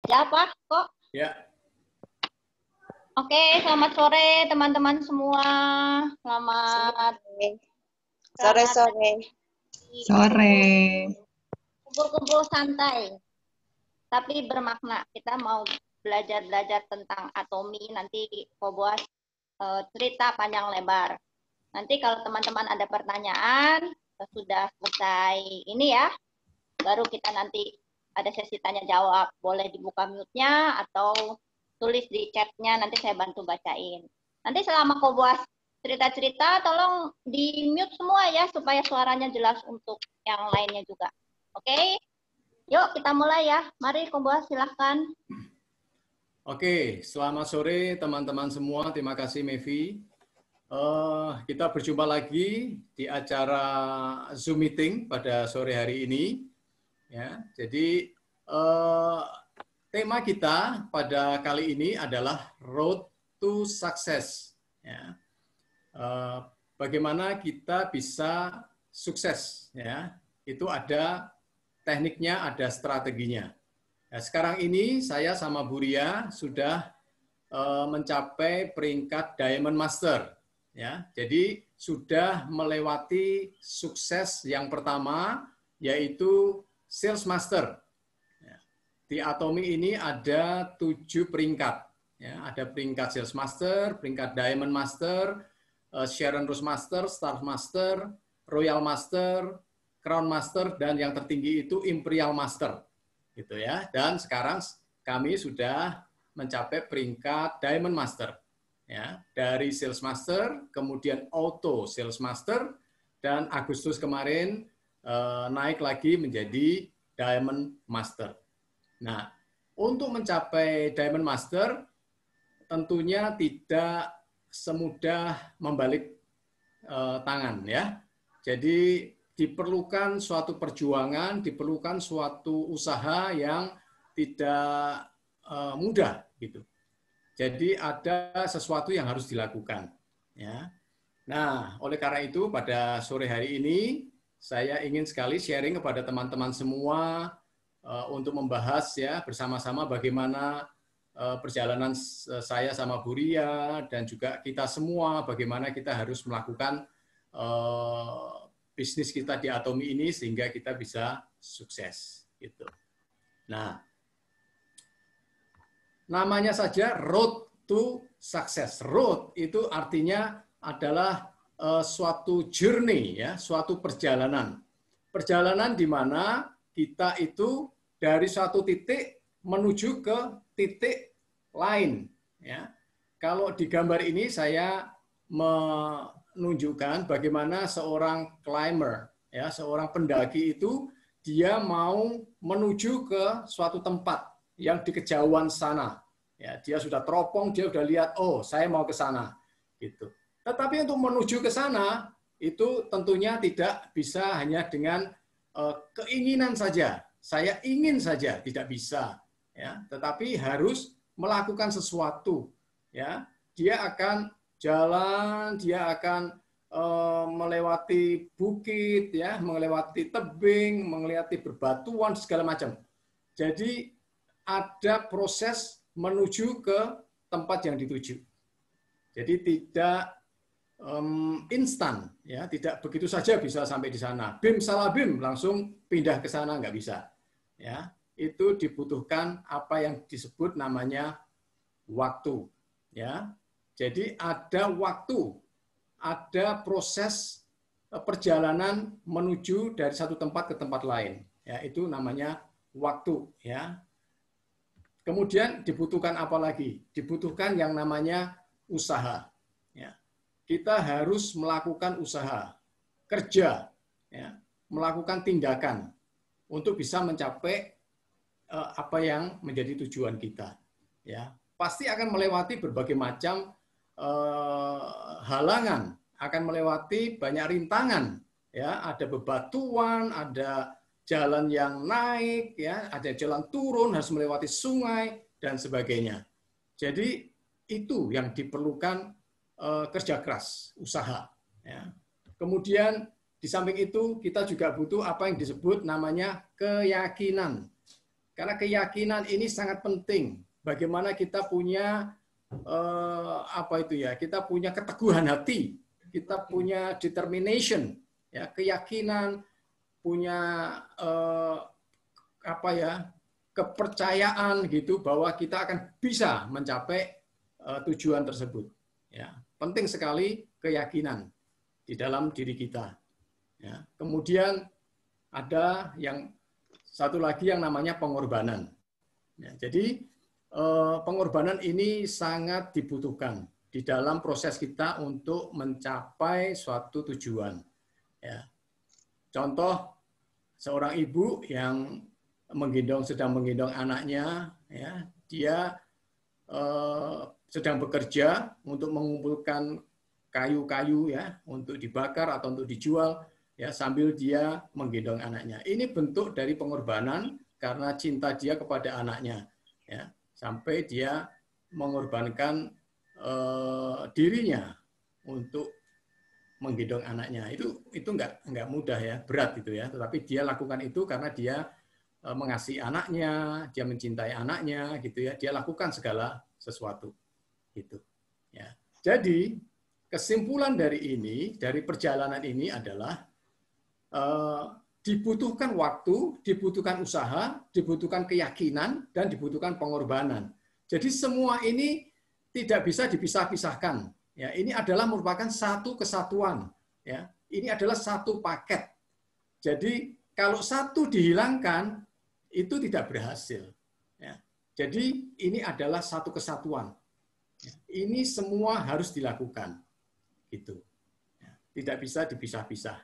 Ya, Pak, kok. Ya. Oke, selamat sore teman-teman semua. Selamat Sore. Sore. Kumpul-kumpul santai, tapi bermakna. Kita mau belajar tentang atomi. Nanti Koboas cerita panjang lebar. Nanti kalau teman-teman ada pertanyaan, sudah selesai ini ya, baru kita nanti ada sesi tanya jawab. Boleh dibuka mute-nya atau tulis di chat-nya, nanti saya bantu bacain. Nanti selama Koboas cerita-cerita, tolong di-mute semua ya, supaya suaranya jelas untuk yang lainnya juga. Oke? Yuk, kita mulai ya. Mari, Koboas, silahkan. Oke, selamat sore teman-teman semua. Terima kasih, Mevi. Kita berjumpa lagi di acara Zoom Meeting pada sore hari ini. Ya, jadi tema kita pada kali ini adalah Road to Success. Ya. Bagaimana kita bisa sukses? Ya, itu ada tekniknya, ada strateginya. Nah, sekarang ini saya sama Buria sudah mencapai peringkat Diamond Master. Ya, jadi sudah melewati sukses yang pertama, yaitu Sales Master. Di Atomi ini ada 7 peringkat. Ya, ada peringkat Sales Master, peringkat Diamond Master, Sharon Rose Master, Star Master, Royal Master, Crown Master, dan yang tertinggi itu Imperial Master. Gitu ya. Dan sekarang kami sudah mencapai peringkat Diamond Master. Ya, dari Sales Master, kemudian Auto Sales Master, dan Agustus kemarin naik lagi menjadi Diamond Master. Nah, untuk mencapai Diamond Master, tentunya tidak semudah membalik tangan ya. Jadi diperlukan suatu perjuangan, diperlukan suatu usaha yang tidak mudah gitu. Jadi ada sesuatu yang harus dilakukan ya. Nah, oleh karena itu pada sore hari ini saya ingin sekali sharing kepada teman-teman semua untuk membahas ya bersama-sama bagaimana perjalanan saya sama Buria dan juga kita semua bagaimana kita harus melakukan bisnis kita di Atomi ini sehingga kita bisa sukses gitu. Nah, namanya saja Road to Success. Road itu artinya adalah suatu journey ya, suatu perjalanan. Perjalanan di mana kita itu dari suatu titik menuju ke titik lain. Ya. Kalau di gambar ini saya menunjukkan bagaimana seorang climber, ya, seorang pendaki itu dia mau menuju ke suatu tempat yang di kejauhan sana. Ya, dia sudah teropong, dia sudah lihat, oh saya mau ke sana. Gitu. Tetapi untuk menuju ke sana itu tentunya tidak bisa hanya dengan keinginan saja. Saya ingin saja, tidak bisa. Ya, tetapi harus melakukan sesuatu. Ya, dia akan jalan, dia akan melewati bukit, ya, melewati tebing, melewati berbatuan segala macam. Jadi ada proses menuju ke tempat yang dituju. Jadi tidak instan, ya, tidak begitu saja bisa sampai di sana. Bim salah bim langsung pindah ke sana nggak bisa. Ya, itu dibutuhkan apa yang disebut namanya waktu. Ya, jadi ada waktu, ada proses perjalanan menuju dari satu tempat ke tempat lain. Ya, itu namanya waktu. Ya. Kemudian dibutuhkan apa lagi? Dibutuhkan yang namanya usaha. Ya. Kita harus melakukan usaha, kerja, ya, melakukan tindakan untuk bisa mencapai apa yang menjadi tujuan kita. Ya, pasti akan melewati berbagai macam halangan, akan melewati banyak rintangan. Ya, ada bebatuan, ada jalan yang naik, ya, ada jalan turun, harus melewati sungai dan sebagainya. Jadi itu yang diperlukan kerja keras, usaha. Ya. Kemudian di samping itu kita juga butuh apa yang disebut namanya keyakinan. Karena keyakinan ini sangat penting. Bagaimana kita punya kita punya keteguhan hati, kita punya determination, ya, keyakinan, punya kepercayaan gitu bahwa kita akan bisa mencapai tujuan tersebut. Ya, penting sekali keyakinan di dalam diri kita. Ya, kemudian ada yang satu lagi yang namanya pengorbanan. Ya, jadi pengorbanan ini sangat dibutuhkan di dalam proses kita untuk mencapai suatu tujuan. Ya. Contoh seorang ibu yang sedang menggendong anaknya, ya, dia sedang bekerja untuk mengumpulkan kayu-kayu ya untuk dibakar atau untuk dijual ya sambil dia menggendong anaknya. Ini bentuk dari pengorbanan karena cinta dia kepada anaknya ya sampai dia mengorbankan dirinya untuk menggendong anaknya. Itu enggak mudah ya, berat itu ya, tetapi dia lakukan itu karena dia mengasihi anaknya, dia mencintai anaknya gitu ya. Dia lakukan segala sesuatu gitu. Ya. Jadi kesimpulan dari perjalanan ini adalah dibutuhkan waktu, dibutuhkan usaha, dibutuhkan keyakinan, dan dibutuhkan pengorbanan. Jadi semua ini tidak bisa dipisah-pisahkan. Ya, ini adalah merupakan satu kesatuan. Ya, ini adalah satu paket. Jadi kalau satu dihilangkan itu tidak berhasil. Ya, jadi ini adalah satu kesatuan. Ya, ini semua harus dilakukan. Gitu. Ya, tidak bisa dipisah-pisah.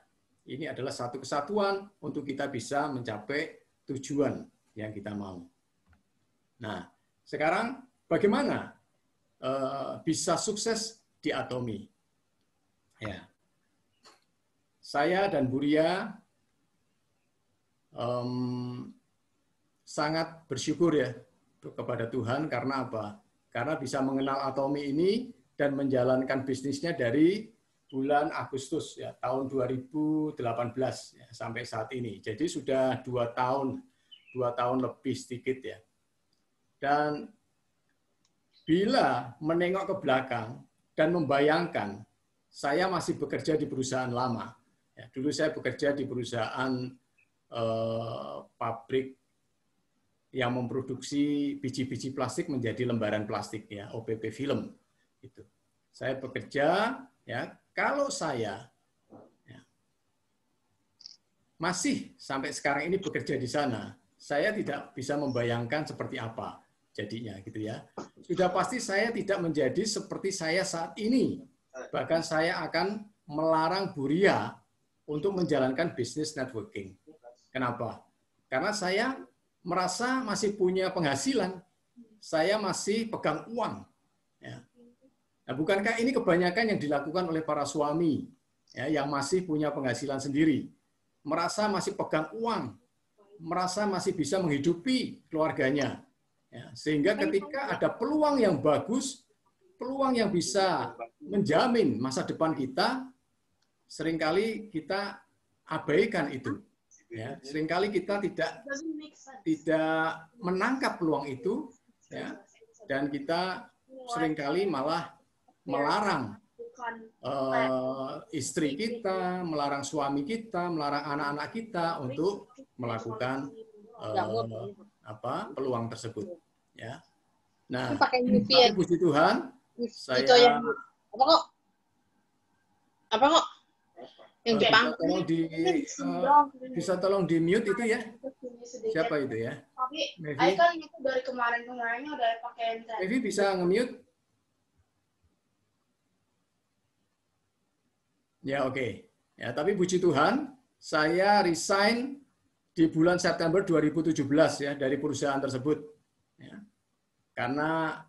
Ini adalah satu kesatuan untuk kita bisa mencapai tujuan yang kita mau. Nah, sekarang bagaimana bisa sukses di Atomi? Ya, saya dan Buria sangat bersyukur ya kepada Tuhan karena apa? Karena bisa mengenal Atomi ini dan menjalankan bisnisnya dari bulan Agustus ya tahun 2018 ya, sampai saat ini. Jadi sudah 2 tahun lebih sedikit ya. Dan bila menengok ke belakang dan membayangkan saya masih bekerja di perusahaan lama. Ya, dulu saya bekerja di perusahaan pabrik yang memproduksi biji-biji plastik menjadi lembaran plastik ya, OPP film. Itu. Saya bekerja ya, kalau saya ya, masih sampai sekarang ini bekerja di sana, saya tidak bisa membayangkan seperti apa jadinya gitu ya. Sudah pasti saya tidak menjadi seperti saya saat ini. Bahkan saya akan melarang Buria untuk menjalankan bisnis networking. Kenapa? Karena saya merasa masih punya penghasilan, saya masih pegang uang. Ya. Nah, bukankah ini kebanyakan yang dilakukan oleh para suami ya, yang masih punya penghasilan sendiri, merasa masih pegang uang, merasa masih bisa menghidupi keluarganya, ya, sehingga ketika ada peluang yang bagus, peluang yang bisa menjamin masa depan kita, seringkali kita abaikan itu. Ya, seringkali kita tidak menangkap peluang itu, ya, dan kita seringkali malah melarang istri kita, melarang suami kita, melarang anak-anak kita untuk melakukan peluang tersebut. Ya. Nah, tapi puji Tuhan, saya apa kok? Yang Jepang bisa tolong di mute itu ya. Siapa itu ya? Tapi kan itu dari kemarin-kemarinnya udah pakai internet. Mevi bisa nge-mute? Ya oke. Ya, tapi puji Tuhan, saya resign di bulan September 2017 ya dari perusahaan tersebut. Ya. Karena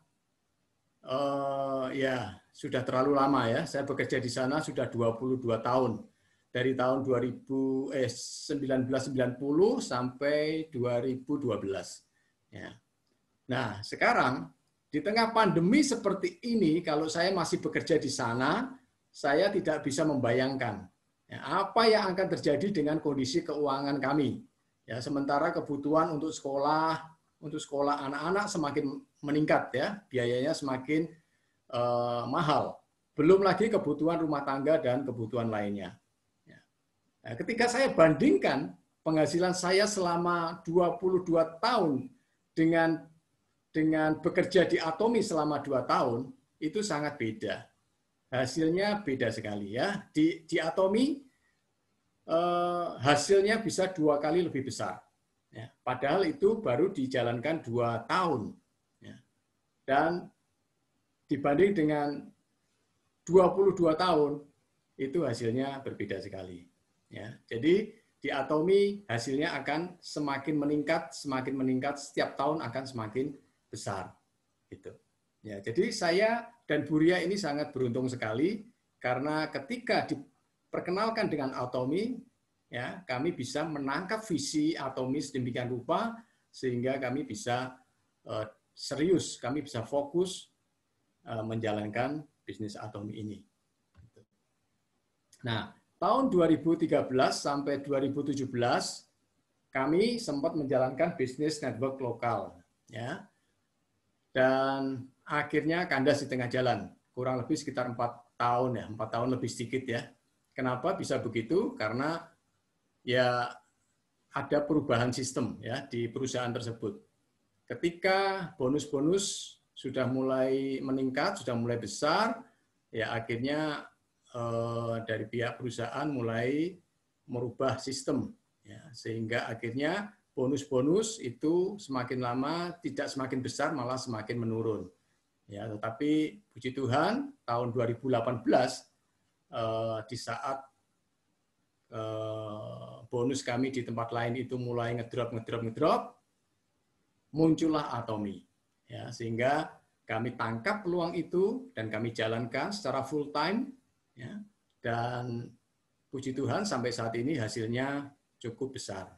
ya sudah terlalu lama ya. Saya bekerja di sana sudah 22 tahun. Dari tahun 1990 sampai 2012. Ya. Nah, sekarang di tengah pandemi seperti ini, kalau saya masih bekerja di sana, saya tidak bisa membayangkan ya, apa yang akan terjadi dengan kondisi keuangan kami. Ya, sementara kebutuhan untuk sekolah, untuk sekolah anak-anak semakin meningkat ya, biayanya semakin mahal. Belum lagi kebutuhan rumah tangga dan kebutuhan lainnya. Nah, ketika saya bandingkan penghasilan saya selama 22 tahun dengan bekerja di Atomi selama 2 tahun, itu sangat beda. Hasilnya beda sekali ya. Di Atomi hasilnya bisa 2 kali lebih besar. Ya, padahal itu baru dijalankan 2 tahun. Ya. Dan dibanding dengan 22 tahun, itu hasilnya berbeda sekali. Ya, jadi di Atomi hasilnya akan semakin meningkat, setiap tahun akan semakin besar. Gitu. Ya, jadi saya dan Buria ini sangat beruntung sekali karena ketika diperkenalkan dengan Atomi, ya, kami bisa menangkap visi Atomi sedemikian rupa sehingga kami bisa serius, kami bisa fokus menjalankan bisnis Atomi ini. Nah, tahun 2013 sampai 2017 kami sempat menjalankan bisnis network lokal, ya, dan akhirnya kandas di tengah jalan, kurang lebih sekitar 4 tahun ya, 4 tahun lebih sedikit ya. Kenapa bisa begitu? Karena ya ada perubahan sistem ya di perusahaan tersebut. Ketika bonus-bonus sudah mulai meningkat, sudah mulai besar, ya akhirnya dari pihak perusahaan mulai merubah sistem, ya, sehingga akhirnya bonus-bonus itu semakin lama tidak semakin besar, malah semakin menurun. Ya, tetapi puji Tuhan tahun 2018 di saat bonus kami di tempat lain itu mulai ngedrop, muncullah Atomi. Ya, sehingga kami tangkap peluang itu dan kami jalankan secara full time. Ya, dan puji Tuhan sampai saat ini hasilnya cukup besar.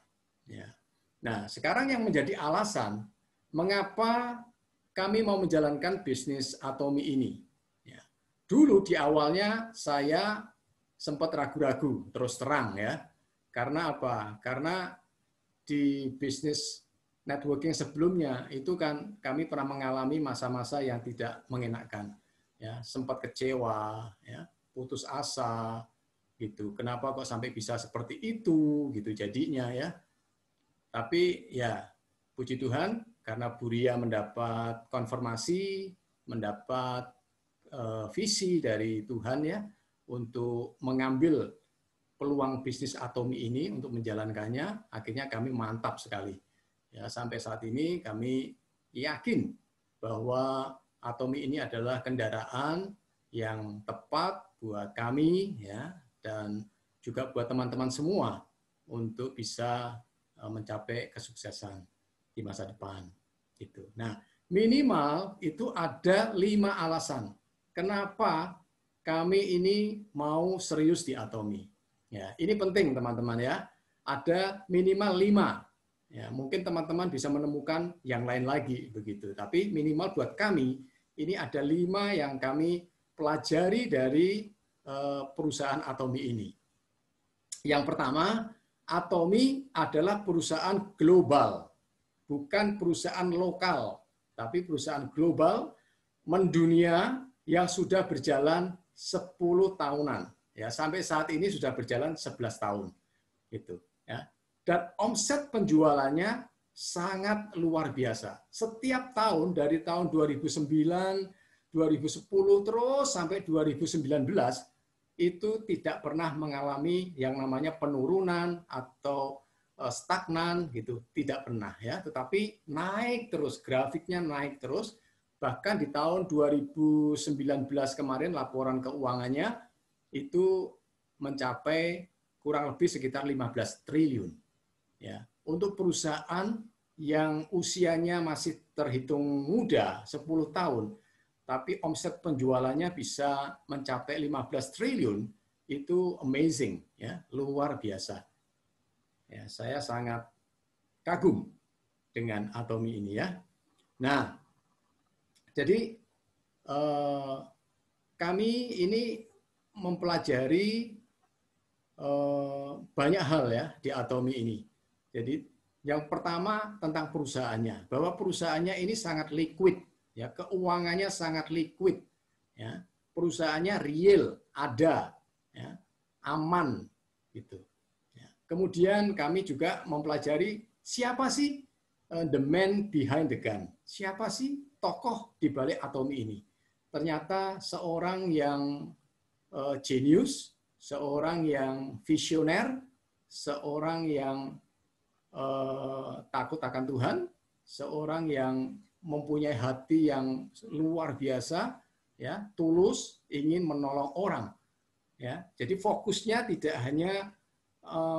Ya. Nah, sekarang yang menjadi alasan mengapa kami mau menjalankan bisnis Atomi ini. Ya. Dulu di awalnya saya sempat ragu-ragu, terus terang ya. Karena apa? Karena di bisnis networking sebelumnya itu kan kami pernah mengalami masa-masa yang tidak mengenakan. Ya, sempat kecewa, ya, putus asa gitu. Kenapa kok sampai bisa seperti itu gitu jadinya ya. Tapi ya puji Tuhan karena Buria mendapat konfirmasi, mendapat visi dari Tuhan ya untuk mengambil peluang bisnis Atomi ini untuk menjalankannya, akhirnya kami mantap sekali. Ya, sampai saat ini kami yakin bahwa Atomi ini adalah kendaraan yang tepat buat kami ya dan juga buat teman-teman semua untuk bisa mencapai kesuksesan di masa depan gitu. Nah, minimal itu ada 5 alasan kenapa kami ini mau serius di Atomi. Ya, ini penting teman-teman ya. Ada minimal 5. Ya, mungkin teman-teman bisa menemukan yang lain lagi begitu. Tapi minimal buat kami ini ada 5 yang kami pelajari dari perusahaan Atomi ini. Yang pertama, Atomi adalah perusahaan global, bukan perusahaan lokal, tapi perusahaan global mendunia yang sudah berjalan 10 tahunan. Ya, sampai saat ini sudah berjalan 11 tahun. Gitu, ya. Dan omset penjualannya sangat luar biasa. Setiap tahun dari tahun 2009, 2010 terus sampai 2019 itu tidak pernah mengalami yang namanya penurunan atau stagnan gitu, tidak pernah ya, tetapi naik terus, grafiknya naik terus. Bahkan di tahun 2019 kemarin laporan keuangannya itu mencapai kurang lebih sekitar 15 triliun. Ya, untuk perusahaan yang usianya masih terhitung muda, 10 tahun, tapi omset penjualannya bisa mencapai 15 triliun, itu amazing, ya, luar biasa. Ya, saya sangat kagum dengan Atomi ini ya. Nah, jadi kami ini mempelajari banyak hal ya di Atomi ini. Jadi Yang pertama tentang perusahaannya, bahwa perusahaannya ini sangat liquid, ya, keuangannya sangat liquid, ya, perusahaannya real, ada, ya, aman, gitu. Ya. Kemudian kami juga mempelajari siapa sih the man behind the gun, siapa sih tokoh di balik Atomy ini. Ternyata seorang yang jenius, seorang yang visioner, seorang yang takut akan Tuhan, seorang yang mempunyai hati yang luar biasa, ya, tulus, ingin menolong orang. Ya, jadi fokusnya tidak hanya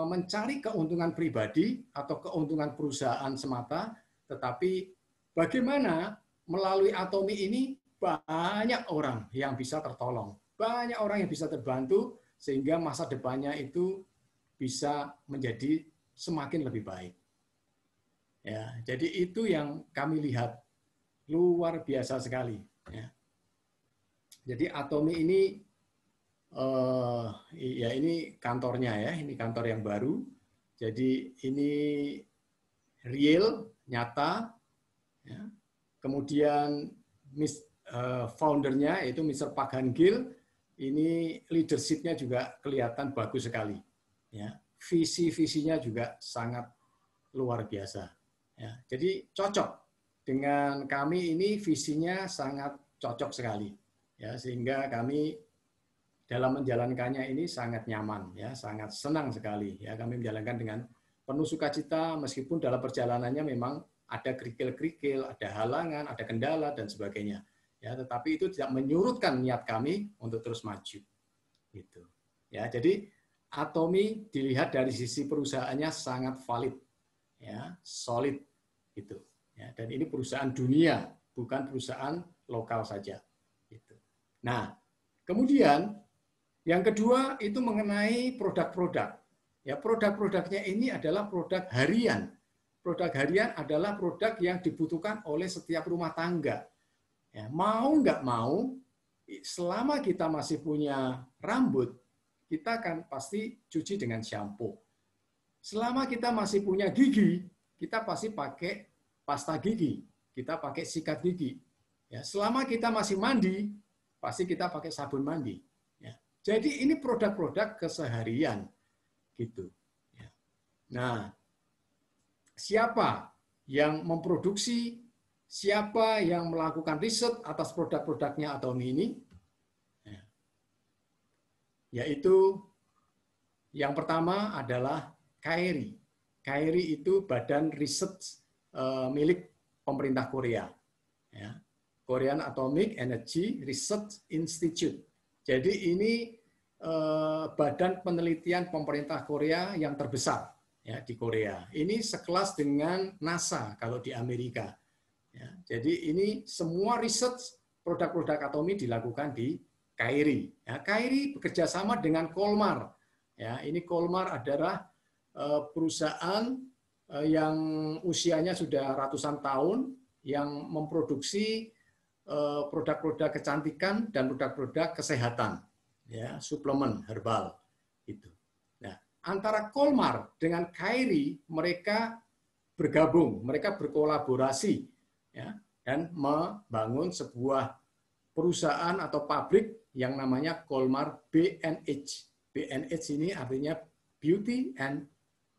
mencari keuntungan pribadi atau keuntungan perusahaan semata, tetapi bagaimana melalui Atomy ini banyak orang yang bisa tertolong, banyak orang yang bisa terbantu, sehingga masa depannya itu bisa menjadi semakin lebih baik. Ya, jadi itu yang kami lihat, luar biasa sekali. Ya. Jadi Atomy ini, ya ini kantornya ya, ini kantor yang baru. Jadi ini real, nyata. Ya. Kemudian foundernya itu Mr. Park Han-gil, ini leadership-nya juga kelihatan bagus sekali. Ya. Visi-visinya juga sangat luar biasa. Ya, jadi cocok dengan kami ini, visinya sangat cocok sekali. Ya, sehingga kami dalam menjalankannya ini sangat nyaman, ya, sangat senang sekali. Ya, kami menjalankan dengan penuh sukacita meskipun dalam perjalanannya memang ada kerikil-kerikil, ada halangan, ada kendala dan sebagainya. Ya, tetapi itu tidak menyurutkan niat kami untuk terus maju. Gitu. Ya, jadi Atomy dilihat dari sisi perusahaannya sangat valid, ya, solid, gitu. Ya, dan ini perusahaan dunia, bukan perusahaan lokal saja. Gitu. Nah, kemudian yang kedua itu mengenai produk-produk. Ya, produk-produknya ini adalah produk harian. Produk harian adalah produk yang dibutuhkan oleh setiap rumah tangga. Ya, mau nggak mau, selama kita masih punya rambut, kita akan pasti cuci dengan shampoo. Selama kita masih punya gigi, kita pasti pakai pasta gigi, kita pakai sikat gigi. Ya, selama kita masih mandi, pasti kita pakai sabun mandi. Ya. Jadi ini produk-produk keseharian, gitu. Ya. Nah, siapa yang memproduksi, siapa yang melakukan riset atas produk-produknya Atomy ini? Yaitu yang pertama adalah KAIRI. KAIRI itu badan riset milik pemerintah Korea. Ya. Korean Atomic Energy Research Institute. Jadi ini badan penelitian pemerintah Korea yang terbesar, ya, di Korea. Ini sekelas dengan NASA kalau di Amerika. Ya. Jadi ini semua riset produk-produk Atomy dilakukan di KAIRI. Ya, KAIRI bekerja sama dengan Kolmar. Ya, ini Kolmar adalah perusahaan yang usianya sudah ratusan tahun yang memproduksi produk-produk kecantikan dan produk-produk kesehatan, ya, suplemen herbal itu. Nah, antara Kolmar dengan KAIRI mereka bergabung, mereka berkolaborasi, ya, dan membangun sebuah perusahaan atau pabrik yang namanya Kolmar BNH. BNH ini artinya Beauty and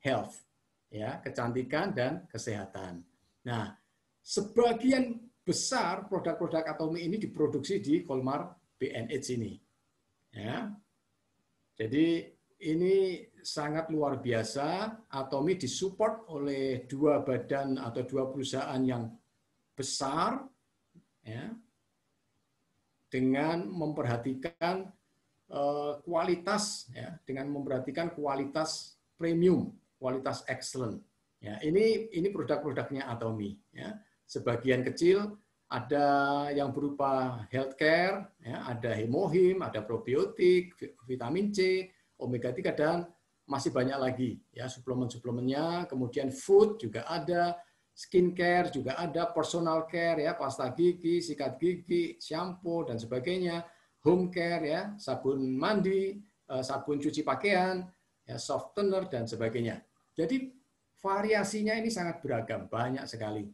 Health, ya, kecantikan dan kesehatan. Nah, sebagian besar produk-produk Atomy ini diproduksi di Kolmar BNH ini. Ya. Jadi ini sangat luar biasa. Atomy disupport oleh dua badan atau dua perusahaan yang besar, ya, dengan memperhatikan kualitas, ya, dengan memperhatikan kualitas premium, kualitas excellent. Ya, ini produk-produknya Atomy. Ya. Sebagian kecil ada yang berupa healthcare, ya, ada hemohim, ada probiotik, vitamin C, omega 3 dan masih banyak lagi, ya, suplemen-suplemennya. Kemudian food juga ada, skincare juga ada, personal care, ya, pasta gigi, sikat gigi, shampoo dan sebagainya, home care, ya, sabun mandi, sabun cuci pakaian, ya, softener dan sebagainya. Jadi variasinya ini sangat beragam, banyak sekali.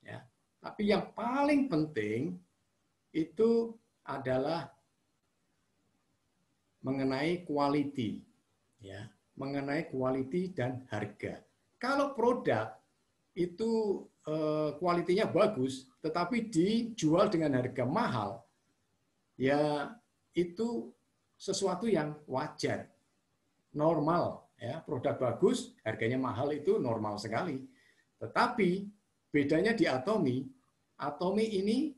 Ya. Tapi yang paling penting itu adalah mengenai quality, ya, mengenai quality dan harga. Kalau produk itu kualitinya bagus, tetapi dijual dengan harga mahal, ya itu sesuatu yang wajar, normal. Ya, produk bagus, harganya mahal itu normal sekali. Tetapi bedanya di Atomy, Atomy ini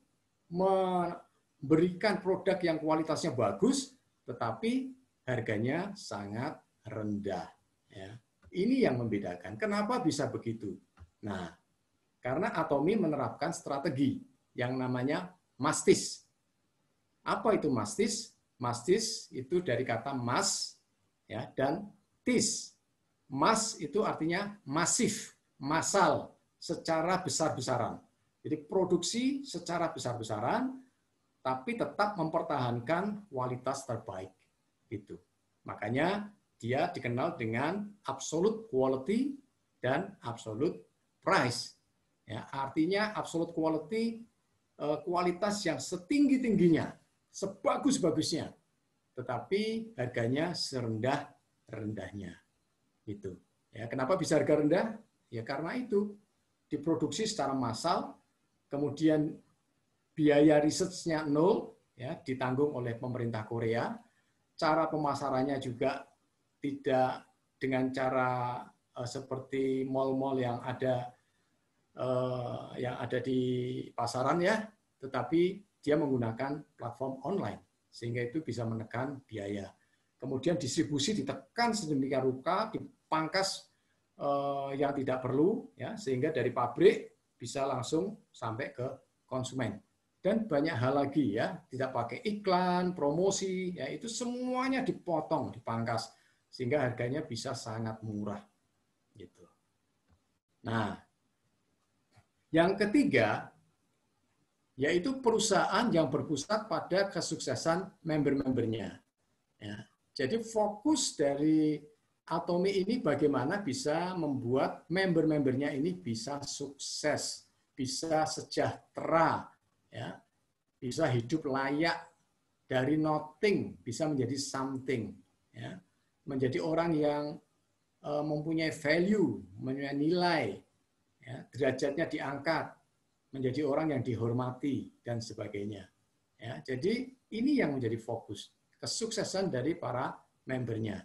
memberikan produk yang kualitasnya bagus, tetapi harganya sangat rendah. Ya. Ini yang membedakan. Kenapa bisa begitu? Nah, karena Atomy menerapkan strategi yang namanya mastis. Apa itu mastis? Mastis itu dari kata mas, ya, dan tis. Mas itu artinya masif, massal, secara besar-besaran. Jadi produksi secara besar-besaran, tapi tetap mempertahankan kualitas terbaik. Itu. Makanya dia dikenal dengan absolute quality dan absolute price. Ya, artinya absolute quality, kualitas yang setinggi-tingginya, sebagus-bagusnya, tetapi harganya serendah-rendahnya. Itu. Ya, kenapa bisa harga rendah? Ya karena itu diproduksi secara massal, kemudian biaya risetnya nol, ya, ditanggung oleh pemerintah Korea. Cara pemasarannya juga tidak dengan cara seperti mal-mal yang ada di pasaran, ya, tetapi dia menggunakan platform online sehingga itu bisa menekan biaya. Kemudian distribusi ditekan sedemikian rupa, dipangkas yang tidak perlu, ya, sehingga dari pabrik bisa langsung sampai ke konsumen. Dan banyak hal lagi, ya, tidak pakai iklan, promosi, ya, itu semuanya dipotong, dipangkas sehingga harganya bisa sangat murah. Gitu. Nah, yang ketiga yaitu perusahaan yang berpusat pada kesuksesan member-membernya. Ya. Jadi fokus dari Atomy ini bagaimana bisa membuat member-membernya ini bisa sukses, bisa sejahtera, ya, bisa hidup layak dari nothing, bisa menjadi something, ya, menjadi orang yang mempunyai value, mempunyai nilai, ya, derajatnya diangkat, menjadi orang yang dihormati dan sebagainya. Ya, jadi ini yang menjadi fokus kesuksesan dari para membernya.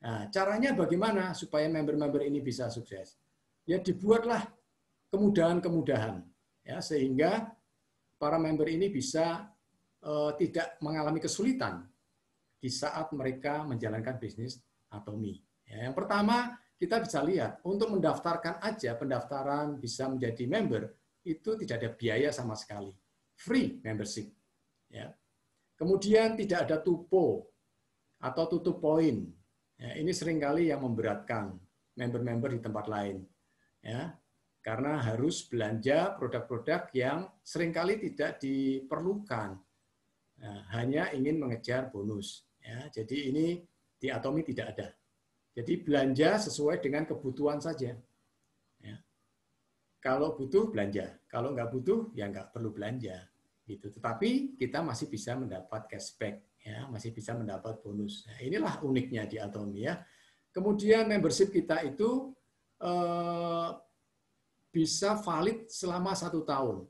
Nah, caranya bagaimana supaya member-member ini bisa sukses? Ya dibuatlah kemudahan-kemudahan, ya, sehingga para member ini bisa tidak mengalami kesulitan di saat mereka menjalankan bisnis Atomy. Ya, yang pertama kita bisa lihat untuk mendaftarkan aja, pendaftaran bisa menjadi member itu tidak ada biaya sama sekali, free membership. Ya. Kemudian tidak ada tupo atau tutup poin. Ya, ini seringkali yang memberatkan member-member di tempat lain. Ya, karena harus belanja produk-produk yang seringkali tidak diperlukan. Nah, hanya ingin mengejar bonus. Ya, jadi ini di Atomy tidak ada. Jadi belanja sesuai dengan kebutuhan saja. Ya. Kalau butuh belanja, kalau nggak butuh ya nggak perlu belanja. Gitu. Tetapi kita masih bisa mendapat cashback, ya, masih bisa mendapat bonus. Nah, inilah uniknya di Atomy, ya. Kemudian membership kita itu bisa valid selama 1 tahun.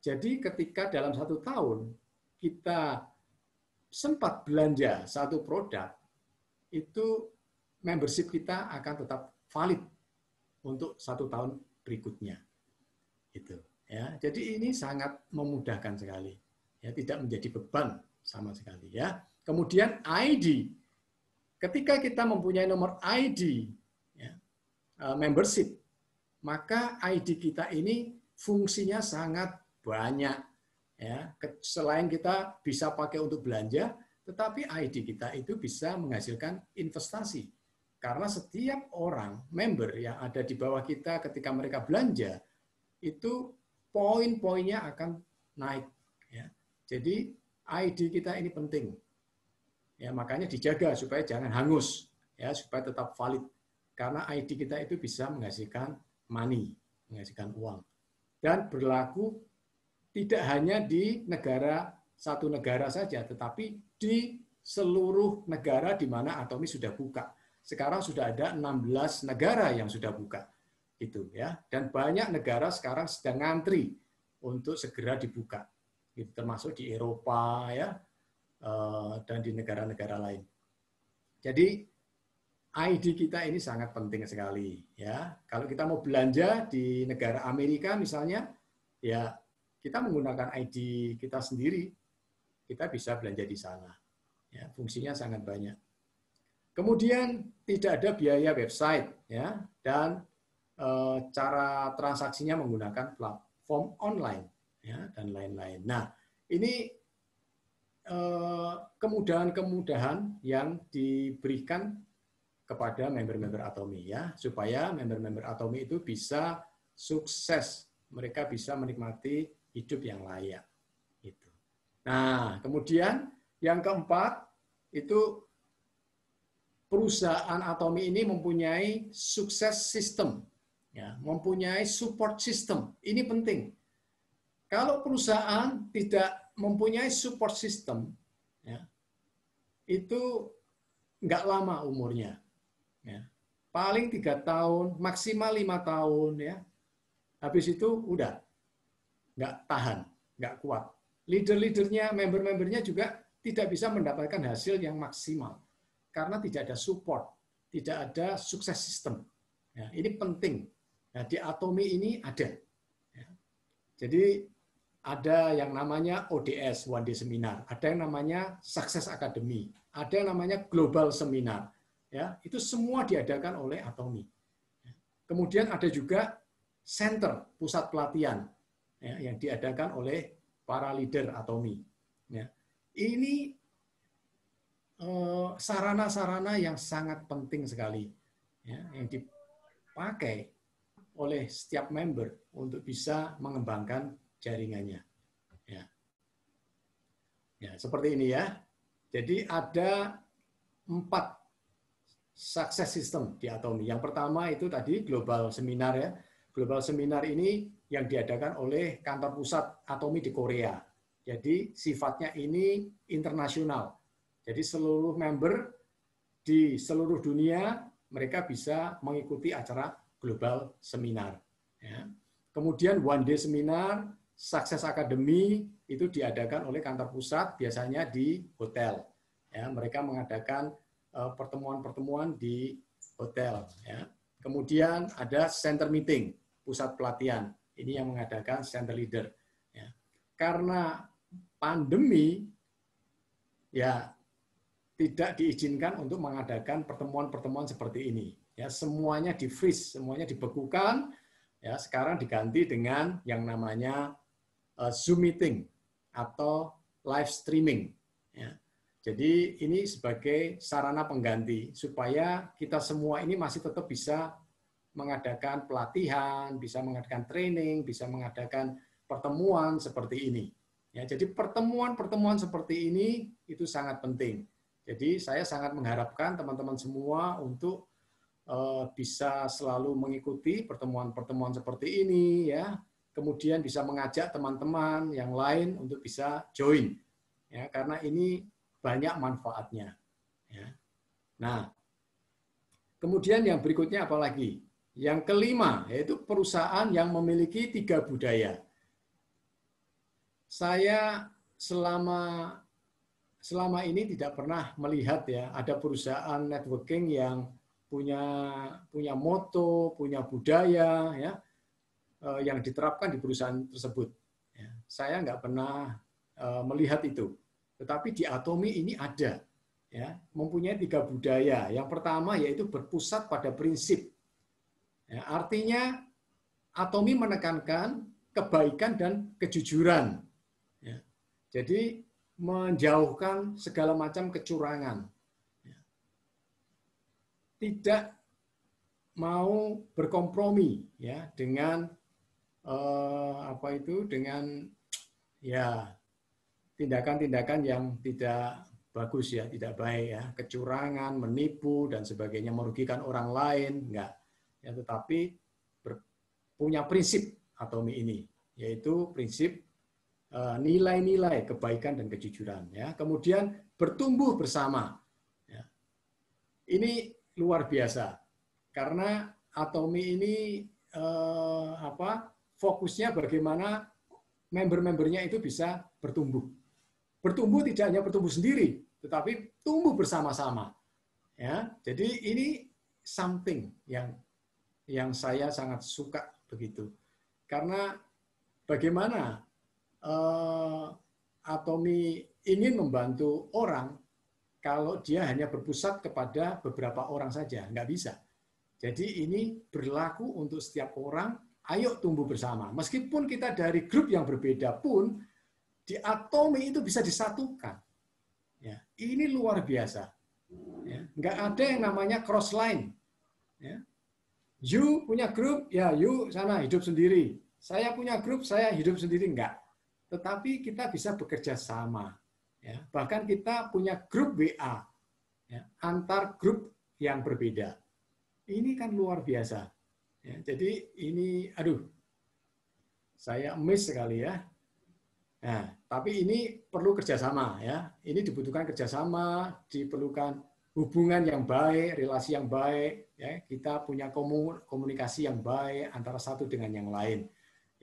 Jadi ketika dalam 1 tahun kita sempat belanja satu produk, itu membership kita akan tetap valid untuk 1 tahun berikutnya. Itu. Ya, jadi ini sangat memudahkan sekali, ya, tidak menjadi beban sama sekali, ya. Kemudian ID, ketika kita mempunyai nomor ID, ya, membership, maka ID kita ini fungsinya sangat banyak, ya. Selain kita bisa pakai untuk belanja, tetapi ID kita itu bisa menghasilkan investasi, karena setiap orang member yang ada di bawah kita ketika mereka belanja itu poin-poinnya akan naik. Ya. Jadi ID kita ini penting. Ya, makanya dijaga supaya jangan hangus, ya, supaya tetap valid. karena ID kita itu bisa menghasilkan money, menghasilkan uang. Dan berlaku tidak hanya di satu negara saja, tetapi di seluruh negara di mana Atomi sudah buka. Sekarang sudah ada 16 negara yang sudah buka. Gitu ya. Dan banyak negara sekarang sedang ngantri untuk segera dibuka. Gitu, termasuk di Eropa ya, dan di negara-negara lain. Jadi ID kita ini sangat penting sekali ya. Kalau kita mau belanja di negara Amerika misalnya, ya kita menggunakan ID kita sendiri, kita bisa belanja di sana. Ya, fungsinya sangat banyak. Kemudian tidak ada biaya website ya, dan cara transaksinya menggunakan platform online ya, dan lain-lain. Nah, ini kemudahan-kemudahan yang diberikan kepada member-member Atomi ya, supaya member-member Atomi itu bisa sukses, mereka bisa menikmati hidup yang layak. Gitu. Nah, kemudian yang keempat itu perusahaan Atomi ini mempunyai sukses system, ya, mempunyai support system. Ini penting. Kalau perusahaan tidak mempunyai support system, ya, itu nggak lama umurnya. Ya. Paling 3 tahun, maksimal 5 tahun. Ya. Habis itu udah nggak tahan, nggak kuat. Leader-leadernya, member-membernya juga tidak bisa mendapatkan hasil yang maksimal. Karena tidak ada support, tidak ada sukses system. Ya, ini penting. Nah, di Atomi ini ada. Ya. Jadi ada yang namanya ODS, One Day Seminar. Ada yang namanya Success Academy. Ada yang namanya Global Seminar. Ya, itu semua diadakan oleh Atomi. Kemudian ada juga center, pusat pelatihan, ya, yang diadakan oleh para leader Atomi. Ya. Ini sarana-sarana yang sangat penting sekali, ya, yang dipakai oleh setiap member untuk bisa mengembangkan jaringannya. Ya. Ya, seperti ini ya. Jadi ada 4 success system di Atomi. Yang pertama itu tadi Global Seminar ya. Global Seminar ini yang diadakan oleh kantor pusat Atomi di Korea. Jadi sifatnya ini internasional. Jadi seluruh member di seluruh dunia mereka bisa mengikuti acara Global Seminar. Ya. Kemudian One Day Seminar, Success Academy itu diadakan oleh kantor pusat biasanya di hotel. Ya, mereka mengadakan pertemuan-pertemuan di hotel. Ya. Kemudian ada center meeting, pusat pelatihan. Ini yang mengadakan center leader. Ya. Karena pandemi, ya tidak diizinkan untuk mengadakan pertemuan-pertemuan seperti ini. Ya, semuanya di-freeze, semuanya dibekukan. Ya, sekarang diganti dengan yang namanya Zoom meeting atau live streaming. Ya. Jadi ini sebagai sarana pengganti supaya kita semua ini masih tetap bisa mengadakan pelatihan, bisa mengadakan training, bisa mengadakan pertemuan seperti ini. Ya, jadi pertemuan-pertemuan seperti ini itu sangat penting. Jadi saya sangat mengharapkan teman-teman semua untuk bisa selalu mengikuti pertemuan-pertemuan seperti ini, ya. Kemudian bisa mengajak teman-teman yang lain untuk bisa join, ya, karena ini banyak manfaatnya. Ya. Nah, kemudian yang berikutnya apa lagi? Yang kelima, yaitu perusahaan yang memiliki 3 budaya. Saya selama ini tidak pernah melihat ya ada perusahaan networking yang punya moto, punya budaya, ya, yang diterapkan di perusahaan tersebut. Ya, saya nggak pernah melihat itu. Tetapi di Atomi ini ada, ya, mempunyai 3 budaya. Yang pertama yaitu berpusat pada prinsip. Ya, artinya Atomi menekankan kebaikan dan kejujuran. Ya, jadi menjauhkan segala macam kecurangan. Ya, tidak mau berkompromi ya dengan dengan ya tindakan-tindakan yang tidak bagus ya, tidak baik ya, kecurangan, menipu dan sebagainya, merugikan orang lain, enggak. Ya, tetapi punya prinsip atomi ini, yaitu prinsip nilai-nilai kebaikan dan kejujuran. Ya. Kemudian bertumbuh bersama. Ya. Ini luar biasa karena atomi ini fokusnya bagaimana member-membernya itu bisa bertumbuh. Bertumbuh tidak hanya bertumbuh sendiri, tetapi tumbuh bersama-sama. Ya, jadi ini something yang saya sangat suka begitu. Karena bagaimana atomi ingin membantu orang kalau dia hanya berpusat kepada beberapa orang saja, nggak bisa. Jadi ini berlaku untuk setiap orang, ayo tumbuh bersama. Meskipun kita dari grup yang berbeda pun, di atomi itu bisa disatukan. Ya, ini luar biasa. Ya, nggak ada yang namanya cross line. Ya. You punya grup, ya you sana hidup sendiri. Saya punya grup, saya hidup sendiri, enggak. Tetapi kita bisa bekerja sama. Ya. Bahkan kita punya grup WA, ya, antar grup yang berbeda. Ini kan luar biasa. Ya, jadi ini, saya miss sekali ya. Nah, tapi ini perlu kerjasama ya. Ini dibutuhkan kerjasama, diperlukan hubungan yang baik, relasi yang baik. Ya, kita punya komunikasi yang baik antara satu dengan yang lain.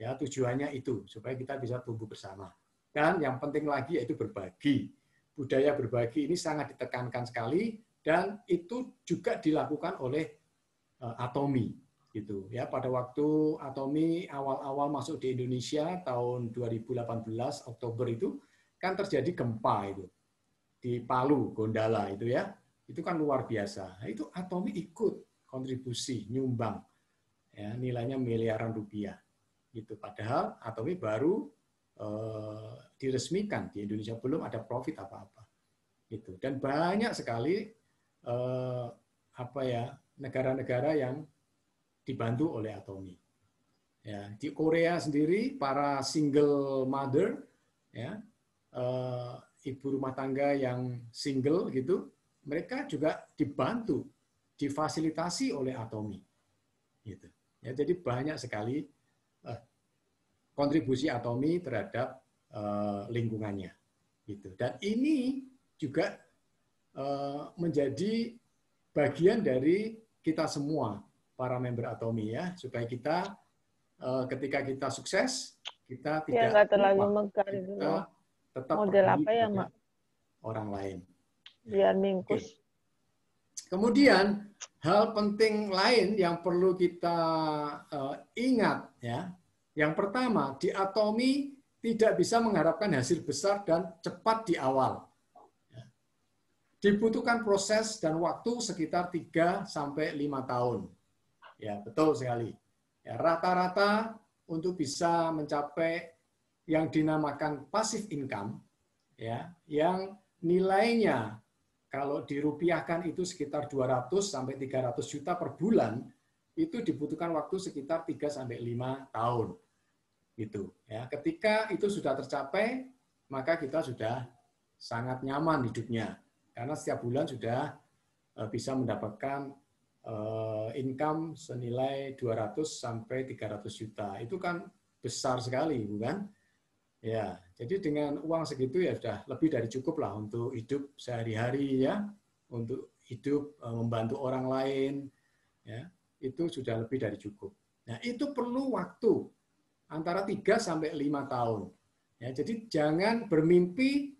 Ya, tujuannya itu supaya kita bisa tumbuh bersama. Dan yang penting lagi yaitu berbagi. Budaya berbagi ini sangat ditekankan sekali dan itu juga dilakukan oleh atomi gitu ya. Pada waktu atomi awal-awal masuk di Indonesia tahun 2018 Oktober itu kan terjadi gempa itu di Palu Gondala itu ya. Itu kan luar biasa. Nah, itu atomi ikut kontribusi nyumbang ya, nilainya miliaran rupiah gitu. Padahal atomi baru diresmikan di Indonesia, belum ada profit apa-apa gitu. Dan banyak sekali negara-negara yang dibantu oleh atomi. Ya, di Korea sendiri para single mother, ya, ibu rumah tangga yang single gitu, mereka juga dibantu, difasilitasi oleh atomi. Gitu. Ya, jadi banyak sekali kontribusi atomi terhadap lingkungannya. Gitu. Dan ini juga menjadi bagian dari kita semua, para member atomi ya, supaya kita ketika kita sukses, kita tidak terlalu lupa, megah kita gitu. tetap Model peduli apa ya, kepada Mak? orang lain. Biar mingkus. Oke. Kemudian hal penting lain yang perlu kita ingat ya. Yang pertama, di atomi tidak bisa mengharapkan hasil besar dan cepat di awal. Dibutuhkan proses dan waktu sekitar 3 sampai 5 tahun. Ya, betul sekali. Ya, rata-rata untuk bisa mencapai yang dinamakan passive income, ya, yang nilainya kalau dirupiahkan itu sekitar 200 sampai 300 juta per bulan, itu dibutuhkan waktu sekitar 3 sampai 5 tahun. Gitu. Ya, ketika itu sudah tercapai, maka kita sudah sangat nyaman hidupnya. Karena setiap bulan sudah bisa mendapatkan income senilai 200 sampai 300 juta. Itu kan besar sekali, bukan? Ya, jadi dengan uang segitu ya sudah lebih dari cukup lah untuk hidup sehari-hari ya, untuk hidup membantu orang lain, ya, itu sudah lebih dari cukup. Nah, itu perlu waktu antara 3 sampai 5 tahun. Ya, jadi jangan bermimpi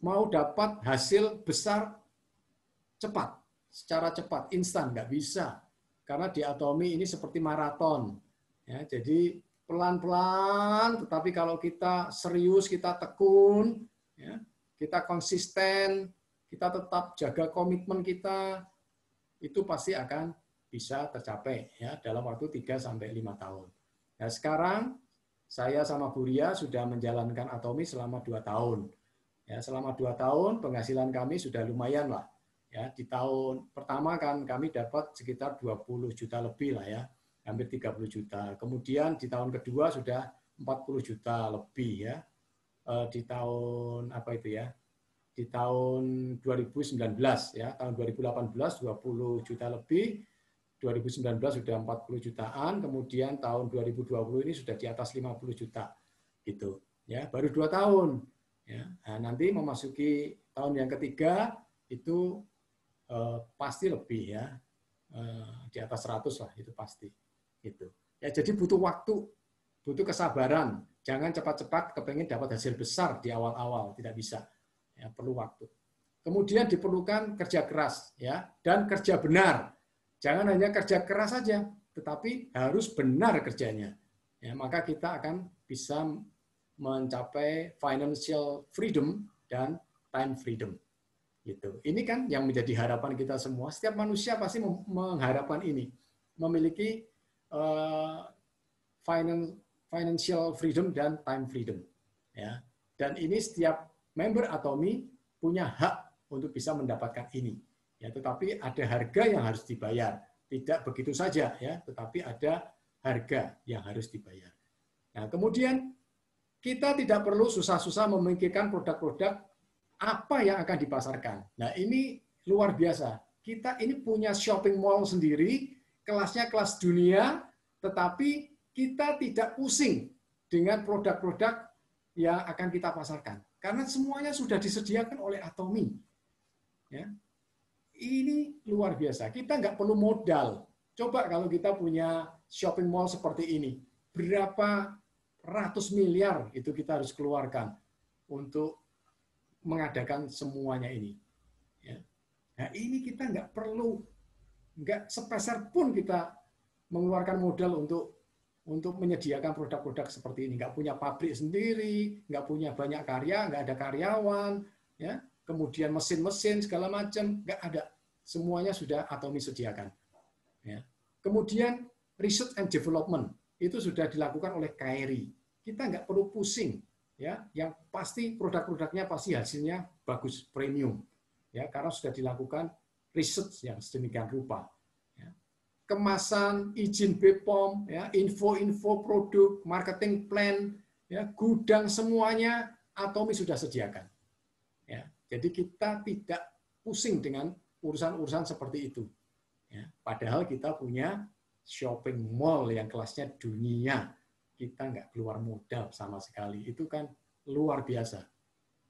mau dapat hasil besar cepat, secara cepat, instan, nggak bisa. Karena di atomi ini seperti maraton. Ya, jadi pelan-pelan, tetapi kalau kita serius, kita tekun, ya, kita konsisten, kita tetap jaga komitmen kita, itu pasti akan bisa tercapai ya dalam waktu 3 sampai 5 tahun. Nah, sekarang saya sama Bu Ria sudah menjalankan atomi selama 2 tahun. Ya, selama 2 tahun penghasilan kami sudah lumayan lah. Ya, di tahun pertama kan kami dapat sekitar 20 juta lebih lah ya, hampir 30 juta. Kemudian di tahun kedua sudah 40 juta lebih ya. di tahun apa itu ya? Di tahun 2019 ya, tahun 2018 20 juta lebih, 2019 sudah 40 jutaan, kemudian tahun 2020 ini sudah di atas 50 juta gitu. Ya, baru 2 tahun. Ya. Nah, nanti memasuki tahun yang ketiga itu pasti lebih ya. Di atas 100 lah itu pasti. Gitu. Ya, jadi butuh waktu, butuh kesabaran. Jangan cepat-cepat kepengen dapat hasil besar di awal-awal, tidak bisa. Ya, perlu waktu. Kemudian diperlukan kerja keras ya, dan kerja benar. Jangan hanya kerja keras saja, tetapi harus benar kerjanya. Ya, maka kita akan bisa mencapai financial freedom dan time freedom. Gitu. Ini kan yang menjadi harapan kita semua. Setiap manusia pasti mengharapkan ini, memiliki financial freedom dan time freedom. Ya. Dan ini setiap member Atomy punya hak untuk bisa mendapatkan ini. Ya, tetapi ada harga yang harus dibayar. Tidak begitu saja, ya, tetapi ada harga yang harus dibayar. Nah, kemudian kita tidak perlu susah-susah memikirkan produk-produk apa yang akan dipasarkan. Nah, ini luar biasa. Kita ini punya shopping mall sendiri, kelasnya kelas dunia, tetapi kita tidak pusing dengan produk-produk yang akan kita pasarkan. Karena semuanya sudah disediakan oleh Atomy. Ya. Ini luar biasa. Kita nggak perlu modal. Coba kalau kita punya shopping mall seperti ini, berapa ratus miliar itu kita harus keluarkan untuk mengadakan semuanya ini. Ya. Nah, ini kita nggak perlu, nggak sepeser pun kita mengeluarkan modal untuk menyediakan produk-produk seperti ini. Nggak punya pabrik sendiri, nggak punya banyak karya, nggak ada karyawan, ya. Kemudian mesin-mesin segala macam nggak ada, semuanya sudah Atomy sediakan. Ya. Kemudian research and development itu sudah dilakukan oleh KRI. Kita nggak perlu pusing, ya. Yang pasti produk-produknya pasti hasilnya bagus, premium, ya, karena sudah dilakukan research yang sedemikian rupa. Ya. Kemasan, izin BPOM, ya, info-info produk, marketing plan, ya, gudang semuanya Atomy sudah sediakan. Ya. Jadi kita tidak pusing dengan urusan-urusan seperti itu. Ya, padahal kita punya shopping mall yang kelasnya dunia. Kita nggak keluar modal sama sekali. Itu kan luar biasa.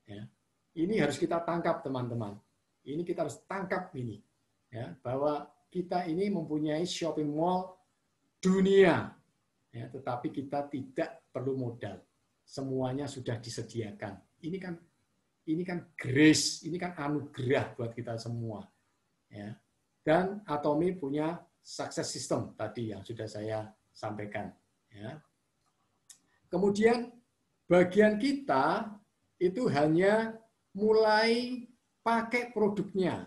Ya. Ini harus kita tangkap, teman-teman. Ini kita harus tangkap ini. Ya, bahwa kita ini mempunyai shopping mall dunia. Ya, tetapi kita tidak perlu modal. Semuanya sudah disediakan. Ini kan grace, ini kan anugerah buat kita semua. Ya. Dan Atomy punya success system tadi yang sudah saya sampaikan. Ya. Kemudian bagian kita itu hanya mulai pakai produknya.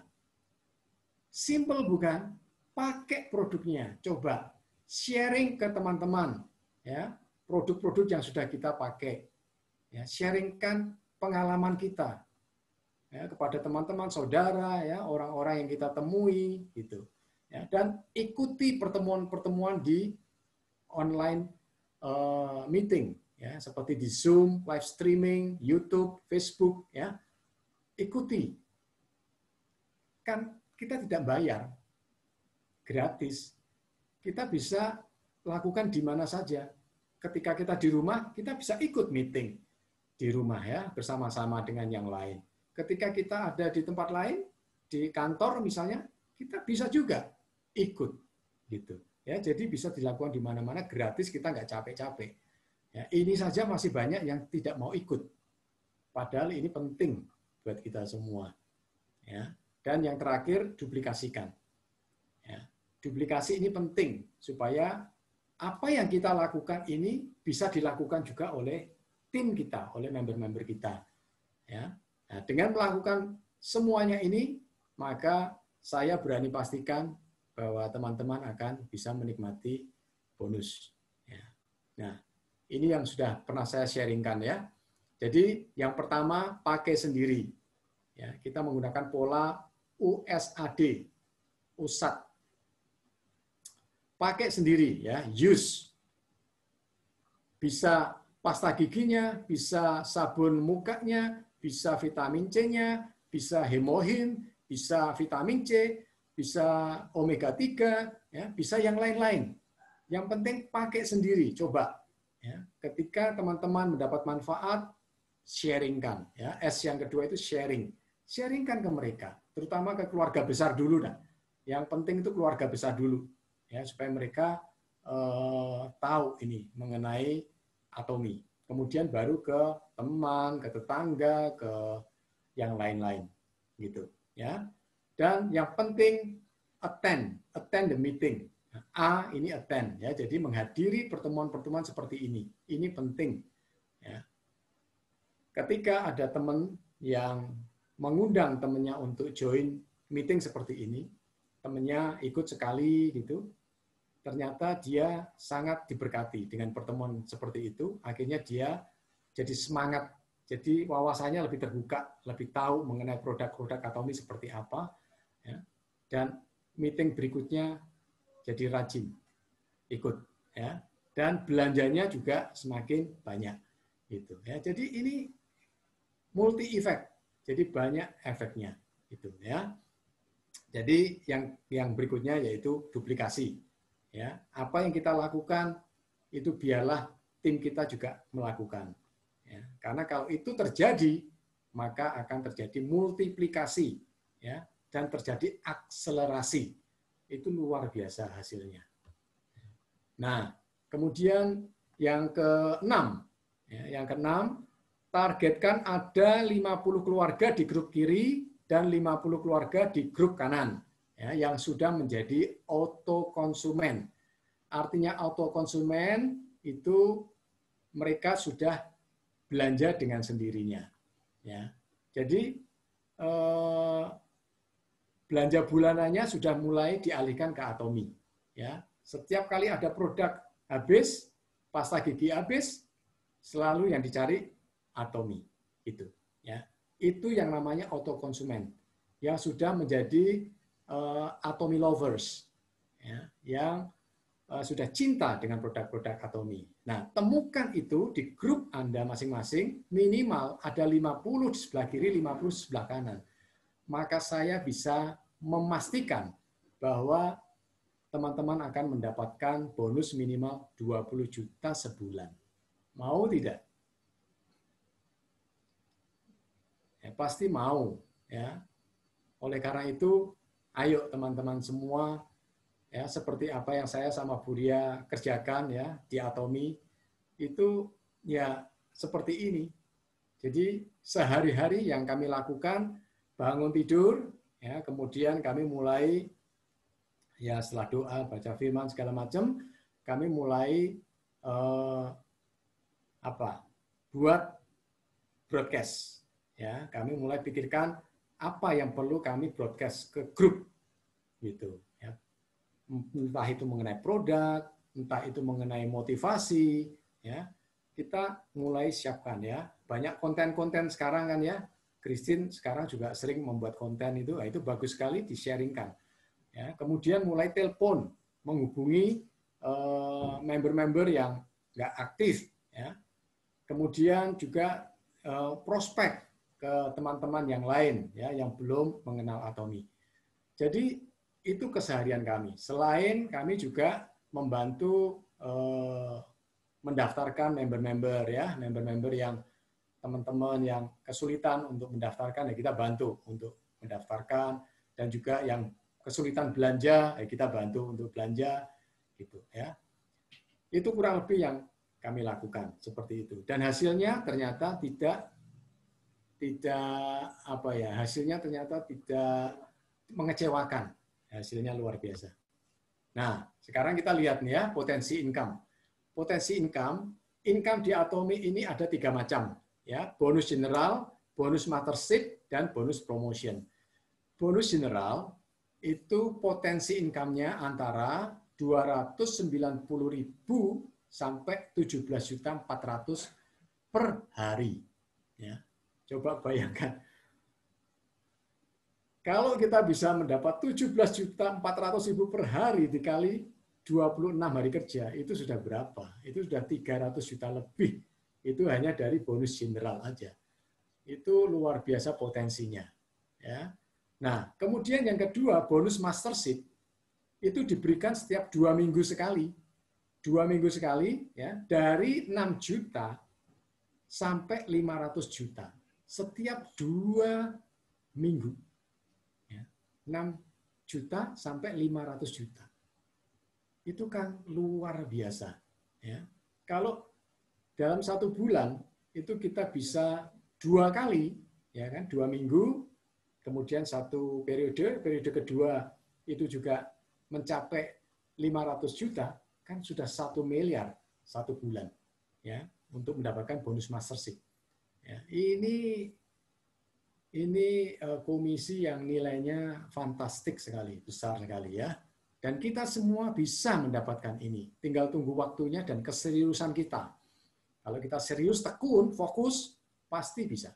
Simple bukan? Pakai produknya. Coba sharing ke teman-teman, ya, produk-produk yang sudah kita pakai. Ya, sharingkan pengalaman kita, ya, kepada teman-teman, saudara, ya, orang-orang yang kita temui, gitu. Ya, dan ikuti pertemuan-pertemuan di online meeting, ya, seperti di Zoom, live streaming, YouTube, Facebook, ya, ikuti. Kan kita tidak bayar, gratis. Kita bisa lakukan di mana saja. Ketika kita di rumah, kita bisa ikut meeting di rumah, ya, bersama-sama dengan yang lain. Ketika kita ada di tempat lain, di kantor misalnya, kita bisa juga ikut, gitu. Ya, jadi bisa dilakukan di mana-mana gratis, kita nggak capek-capek. Ya, ini saja masih banyak yang tidak mau ikut. Padahal ini penting buat kita semua. Ya. Dan yang terakhir, duplikasikan. Ya. Duplikasi ini penting supaya apa yang kita lakukan ini bisa dilakukan juga oleh tim kita, oleh member-member kita. Ya. Nah, dengan melakukan semuanya ini, maka saya berani pastikan bahwa teman-teman akan bisa menikmati bonus. Ya. Nah, ini yang sudah pernah saya sharingkan, ya. Jadi yang pertama, pakai sendiri. Ya, kita menggunakan pola USAD, USAD. Pakai sendiri, ya, use. Bisa pasta giginya, bisa sabun mukanya, bisa vitamin C-nya, bisa hemohin, bisa vitamin C, bisa omega 3, ya, bisa yang lain-lain. Yang penting pakai sendiri, coba. Ya, ketika teman-teman mendapat manfaat, sharingkan. Ya, S yang kedua itu sharing. Sharingkan ke mereka, terutama ke keluarga besar dulu. Dah. Yang penting itu keluarga besar dulu, ya, supaya mereka tahu ini mengenai atomi. Kemudian baru ke teman, ke tetangga, ke yang lain-lain, gitu. Ya. Dan yang penting attend the meeting. A ini attend, ya, jadi menghadiri pertemuan-pertemuan seperti ini. Ini penting. Ya. Ketika ada teman yang mengundang temannya untuk join meeting seperti ini, temannya ikut sekali gitu, ternyata dia sangat diberkati dengan pertemuan seperti itu. Akhirnya dia jadi semangat, jadi wawasannya lebih terbuka, lebih tahu mengenai produk-produk atomi seperti apa, ya. Dan meeting berikutnya jadi rajin ikut, ya, dan belanjanya juga semakin banyak, gitu. Ya, jadi ini multi effect, jadi banyak efeknya, gitu, ya. Jadi yang berikutnya yaitu duplikasi, ya. Apa yang kita lakukan itu biarlah tim kita juga melakukan, ya. Karena kalau itu terjadi maka akan terjadi multiplikasi, ya, dan terjadi akselerasi. Itu luar biasa hasilnya. Nah, kemudian yang keenam, ya, yang keenam, targetkan ada 50 keluarga di grup kiri dan 50 keluarga di grup kanan, ya, yang sudah menjadi autokonsumen. Artinya autokonsumen itu mereka sudah belanja dengan sendirinya. Ya. Jadi belanja bulanannya sudah mulai dialihkan ke atomi. Ya, setiap kali ada produk habis, pasta gigi habis, selalu yang dicari atomi. Itu, ya. Itu yang namanya autokonsumen, yang sudah menjadi atomi lovers, ya, yang sudah cinta dengan produk-produk atomi. Nah, temukan itu di grup Anda masing-masing, minimal ada 50 di sebelah kiri, 50 di sebelah kanan. Maka saya bisa memastikan bahwa teman-teman akan mendapatkan bonus minimal 20 juta sebulan. Mau tidak? Ya, pasti mau, ya. Oleh karena itu, ayo teman-teman semua, ya, seperti apa yang saya sama Buria kerjakan, ya, di Atomi, itu ya seperti ini. Jadi sehari-hari yang kami lakukan, bangun tidur, ya, kemudian kami mulai, ya, setelah doa, baca firman segala macam, kami mulai buat broadcast, ya, kami mulai pikirkan apa yang perlu kami broadcast ke grup, gitu, ya. Entah itu mengenai produk, entah itu mengenai motivasi, ya, kita mulai siapkan, ya. Banyak konten-konten sekarang kan, ya. Christine sekarang juga sering membuat konten itu bagus sekali di-sharingkan. Ya, kemudian mulai telepon, menghubungi member-member yang nggak aktif, ya. Kemudian juga prospek ke teman-teman yang lain, ya, yang belum mengenal Atomi. Jadi itu keseharian kami. Selain kami juga membantu mendaftarkan member-member, ya, member-member yang teman-teman yang kesulitan untuk mendaftarkan, ya kita bantu untuk mendaftarkan, dan juga yang kesulitan belanja, ya kita bantu untuk belanja, gitu, ya. Itu kurang lebih yang kami lakukan seperti itu. Dan hasilnya ternyata tidak hasilnya ternyata tidak mengecewakan. Hasilnya luar biasa. Nah, sekarang kita lihat nih, ya, potensi income. Potensi income di Atomi ini ada 3 macam. Ya, bonus general, bonus mastership, dan bonus promotion. Bonus general itu potensi income-nya antara 290.000 sampai 17.400.000 per hari. Ya, coba bayangkan. Kalau kita bisa mendapat 17.400.000 per hari dikali 26 hari kerja, itu sudah berapa? Itu sudah 300 juta lebih itu hanya dari bonus general aja. Itu luar biasa potensinya. Ya. Nah, kemudian yang kedua, bonus mastership itu diberikan setiap 2 minggu sekali. 2 minggu sekali, ya, dari 6 juta sampai 500 juta. Setiap 2 minggu. Ya, 6 juta sampai 500 juta. Itu kan luar biasa. Ya. Kalau dalam 1 bulan, itu kita bisa 2 kali, ya kan, 2 minggu, kemudian 1 periode kedua itu juga mencapai 500 juta, kan sudah 1 miliar 1 bulan, ya, untuk mendapatkan bonus mastership. Ya, ini komisi yang nilainya fantastik sekali, besar sekali ya. Dan kita semua bisa mendapatkan ini. Tinggal tunggu waktunya dan keseriusan kita. Kalau kita serius, tekun, fokus, pasti bisa.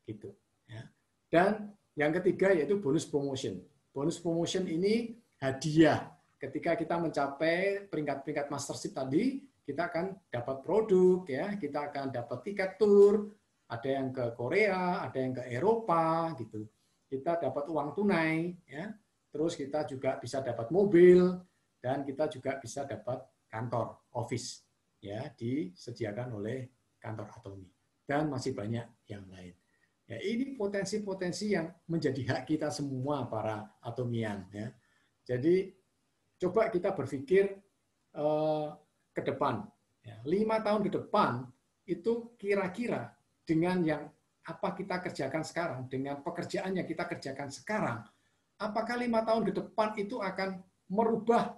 Gitu. Ya. Dan yang ketiga yaitu bonus promotion. Bonus promotion ini hadiah. Ketika kita mencapai peringkat-peringkat mastership tadi, kita akan dapat produk, ya, kita akan dapat tiket tour, ada yang ke Korea, ada yang ke Eropa, gitu. Kita dapat uang tunai, ya. Terus kita juga bisa dapat mobil, dan kita juga bisa dapat kantor, office, ya, disediakan oleh kantor Atomi. Dan masih banyak yang lain. Ya, ini potensi-potensi yang menjadi hak kita semua para Atomian. Ya. Jadi coba kita berpikir ke depan. Ya, 5 tahun ke depan itu kira-kira dengan yang apa kita kerjakan sekarang, dengan pekerjaan yang kita kerjakan sekarang, apakah 5 tahun ke depan itu akan merubah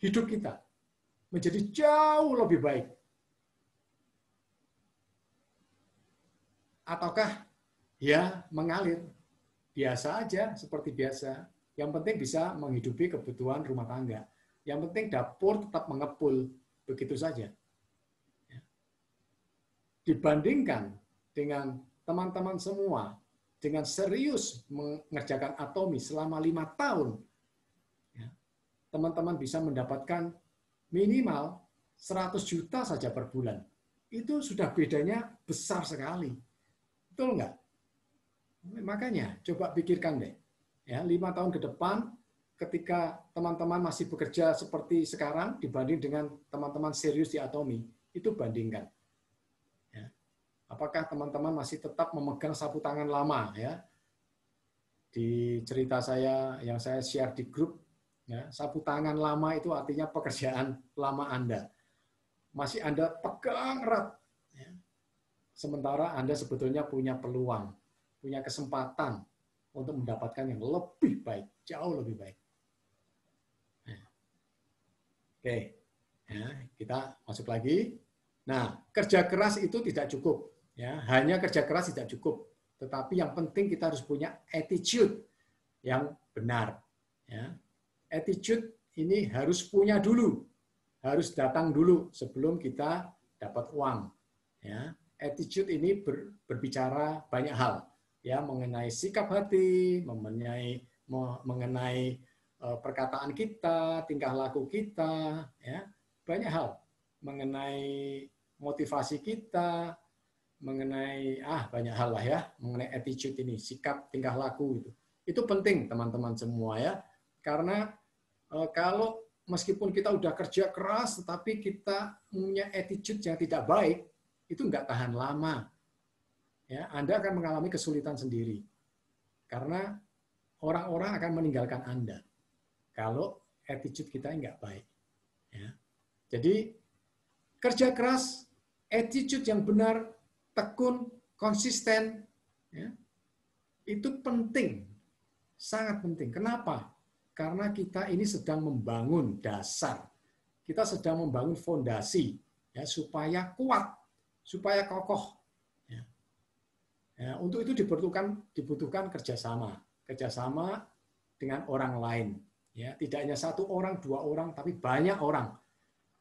hidup kita menjadi jauh lebih baik? Ataukah ya mengalir biasa aja seperti biasa? Yang penting bisa menghidupi kebutuhan rumah tangga. Yang penting dapur tetap mengepul, begitu saja. Dibandingkan dengan teman-teman semua dengan serius mengerjakan Atomi selama 5 tahun, teman-teman bisa mendapatkan minimal 100 juta saja per bulan. Itu sudah bedanya besar sekali. Betul nggak? Makanya coba pikirkan deh. Ya, 5 tahun ke depan, ketika teman-teman masih bekerja seperti sekarang dibanding dengan teman-teman serius di Atomi, itu bandingkan. Ya. Apakah teman-teman masih tetap memegang sapu tangan lama? Ya. Di cerita saya yang saya share di grup, ya, sapu tangan lama itu artinya pekerjaan lama Anda. Masih Anda pegang erat. Ya. Sementara Anda sebetulnya punya peluang, punya kesempatan untuk mendapatkan yang lebih baik, jauh lebih baik. Nah. Oke, ya, kita masuk lagi. Nah, kerja keras itu tidak cukup. Ya, hanya kerja keras tidak cukup. Tetapi yang penting kita harus punya attitude yang benar. Ya. Attitude ini harus punya dulu, harus datang dulu sebelum kita dapat uang. Ya. Attitude ini berbicara banyak hal. Ya, mengenai sikap hati, mengenai perkataan kita, tingkah laku kita, ya, banyak hal, mengenai motivasi kita, mengenai banyak hal lah ya, mengenai attitude ini, sikap, tingkah laku itu penting teman-teman semua ya, karena kalau meskipun kita udah kerja keras, tetapi kita punya attitude yang tidak baik, itu nggak tahan lama. Ya, Anda akan mengalami kesulitan sendiri. Karena orang-orang akan meninggalkan Anda kalau attitude kita nggak baik. Ya. Jadi, kerja keras, attitude yang benar, tekun, konsisten, ya, itu penting, sangat penting. Kenapa? Karena kita ini sedang membangun dasar. Kita sedang membangun fondasi, ya, supaya kuat, supaya kokoh. Ya, untuk itu dibutuhkan kerjasama dengan orang lain. Ya, tidak hanya 1 orang, 2 orang, tapi banyak orang.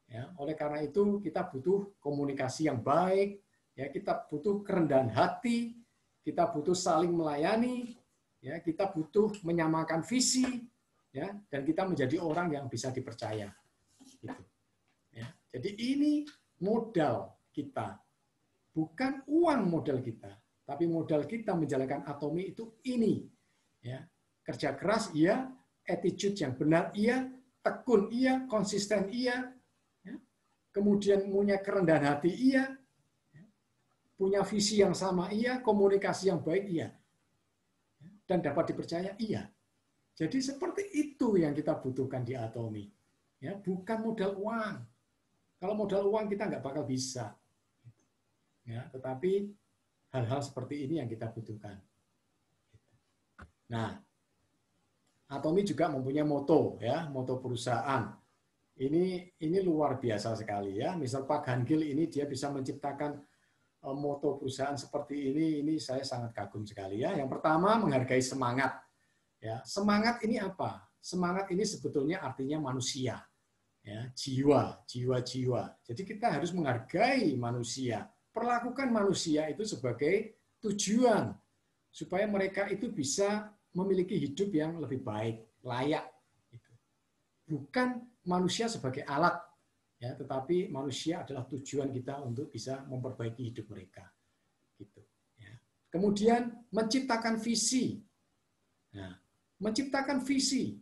Ya, oleh karena itu kita butuh komunikasi yang baik, ya, kita butuh kerendahan hati, kita butuh saling melayani, ya, kita butuh menyamakan visi, ya, dan kita menjadi orang yang bisa dipercaya. Gitu. Ya, jadi ini modal kita bukan uang modal kita, tapi modal kita menjalankan atomi itu ini. Ya, kerja keras iya, attitude yang benar iya, tekun iya, konsisten iya, ya. Kemudian punya kerendahan hati iya, punya visi yang sama iya, komunikasi yang baik iya, dan dapat dipercaya iya. Jadi seperti itu yang kita butuhkan di atomi. Ya, bukan modal uang. Kalau modal uang kita nggak bakal bisa. Ya, tetapi hal-hal seperti ini yang kita butuhkan. Nah, atomi juga mempunyai moto, ya, moto perusahaan. Ini luar biasa sekali ya. Misal Pak Gangil ini dia bisa menciptakan moto perusahaan seperti ini saya sangat kagum sekali ya. Yang pertama menghargai semangat. Ya, semangat ini apa? Semangat ini sebetulnya artinya manusia, ya, jiwa. Jadi kita harus menghargai manusia, perlakukan manusia itu sebagai tujuan supaya mereka itu bisa memiliki hidup yang lebih baik, layak. Bukan manusia sebagai alat, ya, tetapi manusia adalah tujuan kita untuk bisa memperbaiki hidup mereka. Gitu. Ya. Kemudian menciptakan visi. Nah, menciptakan visi,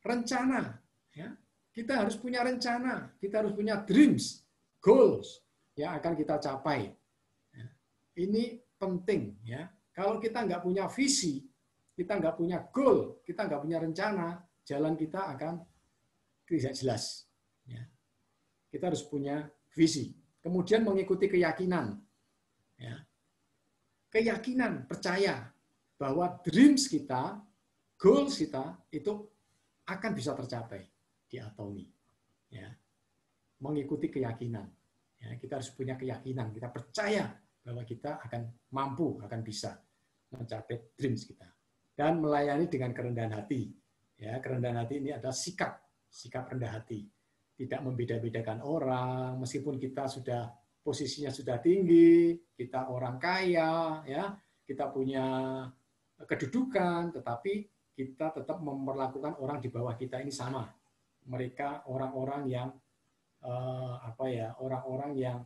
rencana. Ya. Kita harus punya rencana, kita harus punya dreams, goals yang akan kita capai. Ya. Ini penting. Ya. Kalau kita nggak punya visi, kita nggak punya goal, kita nggak punya rencana, jalan kita akan tidak jelas. Ya. Kita harus punya visi. Kemudian mengikuti keyakinan. Ya. Keyakinan, percaya bahwa dreams kita, goals kita itu akan bisa tercapai di atomi. Ya. Mengikuti keyakinan. Ya, kita harus punya keyakinan, kita percaya bahwa kita akan mampu, akan bisa mencapai dreams kita. Dan melayani dengan kerendahan hati. Ya, kerendahan hati ini adalah sikap rendah hati. Tidak membeda-bedakan orang, meskipun kita sudah posisinya sudah tinggi, kita orang kaya, ya, kita punya kedudukan, tetapi kita tetap memperlakukan orang di bawah kita ini sama. Mereka orang-orang yang orang-orang yang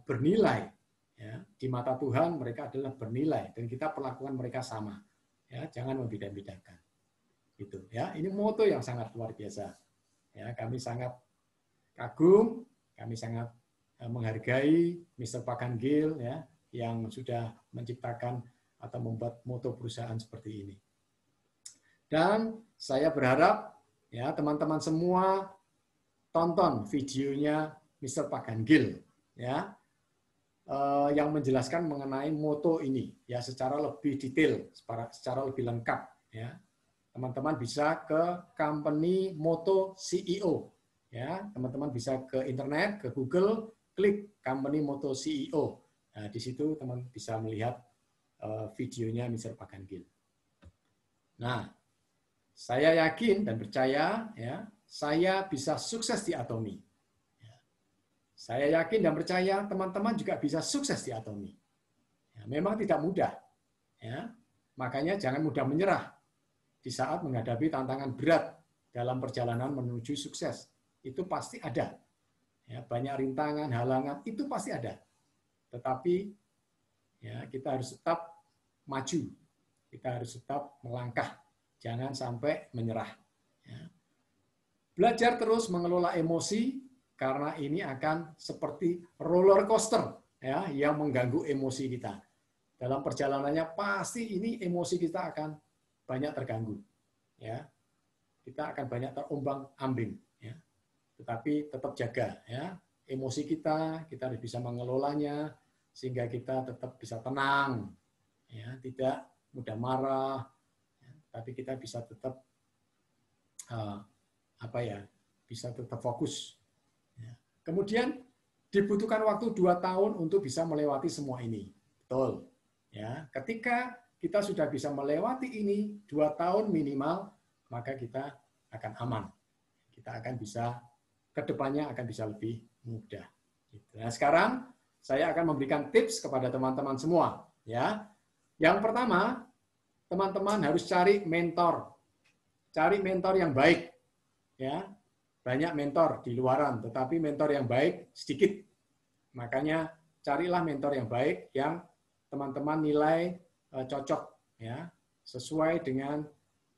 bernilai, ya, di mata Tuhan mereka adalah bernilai dan kita perlakukan mereka sama. Ya, jangan membeda-bedakan. Gitu, ya. Ini moto yang sangat luar biasa. Ya, kami sangat kagum, kami sangat menghargai Mr. Pak Gangil, ya, yang sudah menciptakan atau membuat moto perusahaan seperti ini. Dan saya berharap ya teman-teman semua tonton videonya Mr. Pak Gangil, ya, yang menjelaskan mengenai moto ini ya secara lebih detail, secara lebih lengkap. Ya, teman-teman bisa ke company Moto CEO. Ya, teman-teman bisa ke internet, ke Google, klik company Moto CEO. Nah, di situ teman bisa melihat videonya Mr. Pak Gangil. Nah, saya yakin dan percaya ya, saya bisa sukses di atomi. Ya. Saya yakin dan percaya teman-teman juga bisa sukses di atomi. Ya, memang tidak mudah. Ya. Makanya jangan mudah menyerah di saat menghadapi tantangan berat dalam perjalanan menuju sukses. Itu pasti ada. Ya, banyak rintangan, halangan, itu pasti ada. Tetapi ya, kita harus tetap maju. Kita harus tetap melangkah. Jangan sampai menyerah. Ya. Belajar terus mengelola emosi, karena ini akan seperti roller coaster ya, yang mengganggu emosi kita. Dalam perjalanannya pasti ini emosi kita akan banyak terganggu. Ya. Kita akan banyak terombang-ambing. Ya. Tetapi tetap jaga. Ya. Emosi kita harus bisa mengelolanya, sehingga kita tetap bisa tenang. Ya. Tidak mudah marah, tapi kita bisa tetap bisa tetap fokus. Ya. Kemudian dibutuhkan waktu 2 tahun untuk bisa melewati semua ini. Betul. Ya. Ketika kita sudah bisa melewati ini 2 tahun minimal, maka kita akan aman. Kita akan bisa kedepannya akan bisa lebih mudah. Nah, sekarang saya akan memberikan tips kepada teman-teman semua. Ya. Yang pertama, teman-teman harus cari mentor. Cari mentor yang baik. Ya. Banyak mentor di luaran, tetapi mentor yang baik sedikit. Makanya carilah mentor yang baik yang teman-teman nilai cocok ya, sesuai dengan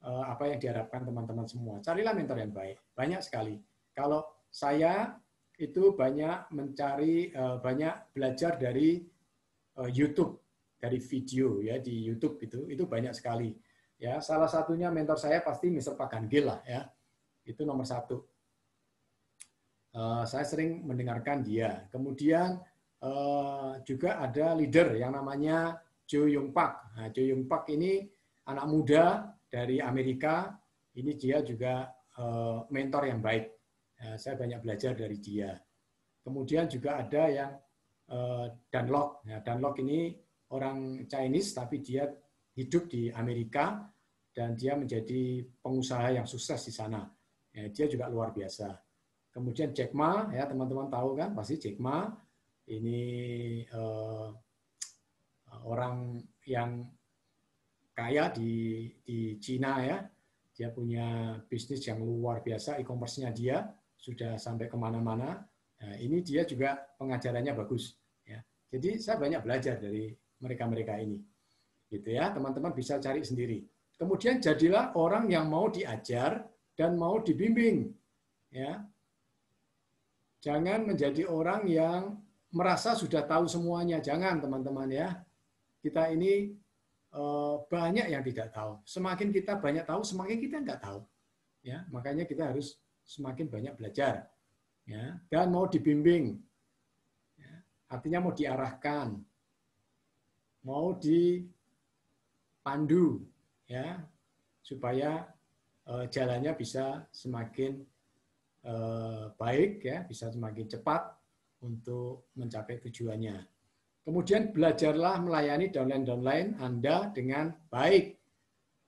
apa yang diharapkan teman-teman semua. Carilah mentor yang baik. Banyak sekali. Kalau saya itu banyak mencari, banyak belajar dari YouTube, dari video ya di YouTube itu banyak sekali. Ya, salah satunya mentor saya pasti Mr. Paganggil lah ya. Itu nomor 1. Saya sering mendengarkan dia. Kemudian juga ada leader yang namanya Jo Young Pak. Nah, Jo Young Pak ini anak muda dari Amerika. Ini dia juga mentor yang baik. Saya banyak belajar dari dia. Kemudian juga ada yang Dan Lok. Ya, Dan Lok ini orang Chinese tapi dia hidup di Amerika dan dia menjadi pengusaha yang sukses di sana. Ya, dia juga luar biasa. Kemudian Jack Ma, ya teman-teman tahu kan pasti Jack Ma ini orang yang kaya di Cina ya. Dia punya bisnis yang luar biasa, e-commerce-nya dia sudah sampai kemana-mana. Nah, ini dia juga pengajarannya bagus. Ya. Jadi saya banyak belajar dari mereka-mereka ini. Gitu ya, teman-teman bisa cari sendiri. Kemudian jadilah orang yang mau diajar dan mau dibimbing. Ya. Jangan menjadi orang yang merasa sudah tahu semuanya. Jangan, teman-teman ya. Kita ini banyak yang tidak tahu. Semakin kita banyak tahu, semakin kita nggak tahu. Ya, makanya kita harus semakin banyak belajar. Ya, dan mau dibimbing. Ya, artinya mau diarahkan. Mau dipandu. Ya, supaya jalannya bisa semakin baik, ya, bisa semakin cepat untuk mencapai tujuannya. Kemudian belajarlah melayani downline Anda dengan baik,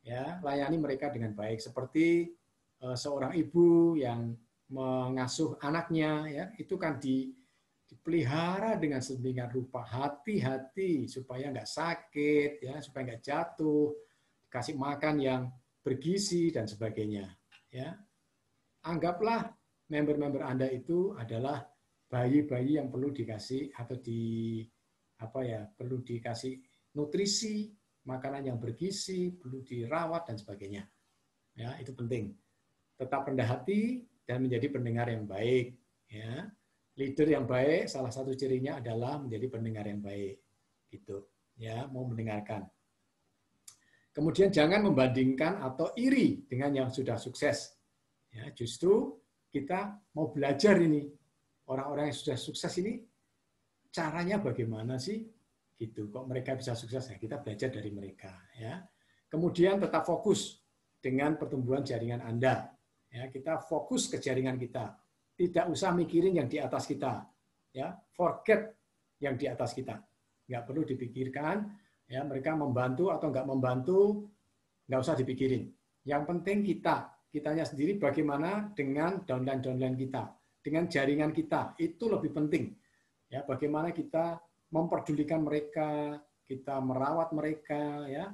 ya, layani mereka dengan baik. Seperti seorang ibu yang mengasuh anaknya, ya, itu kan dipelihara dengan sedemikian rupa, hati-hati supaya nggak sakit, ya, supaya nggak jatuh, kasih makan yang bergizi dan sebagainya. Ya, anggaplah member-member Anda itu adalah bayi-bayi yang perlu dikasih atau perlu dikasih nutrisi, makanan yang bergizi, perlu dirawat dan sebagainya. Ya, itu penting. Tetap rendah hati dan menjadi pendengar yang baik. Ya, leader yang baik salah satu cirinya adalah menjadi pendengar yang baik. Gitu. Ya, mau mendengarkan. Kemudian jangan membandingkan atau iri dengan yang sudah sukses. Ya, justru kita mau belajar ini. Orang-orang yang sudah sukses ini caranya bagaimana sih? Gitu. Kok mereka bisa sukses? Ya, kita belajar dari mereka. Ya. Kemudian tetap fokus dengan pertumbuhan jaringan Anda. Ya, kita fokus ke jaringan kita. Tidak usah mikirin yang di atas kita. Ya, forget yang di atas kita. Nggak perlu dipikirkan. Ya, mereka membantu atau nggak membantu, nggak usah dipikirin. Yang penting kitanya sendiri bagaimana dengan downline kita, dengan jaringan kita. Itu lebih penting. Ya, bagaimana kita memperdulikan mereka, kita merawat mereka, ya,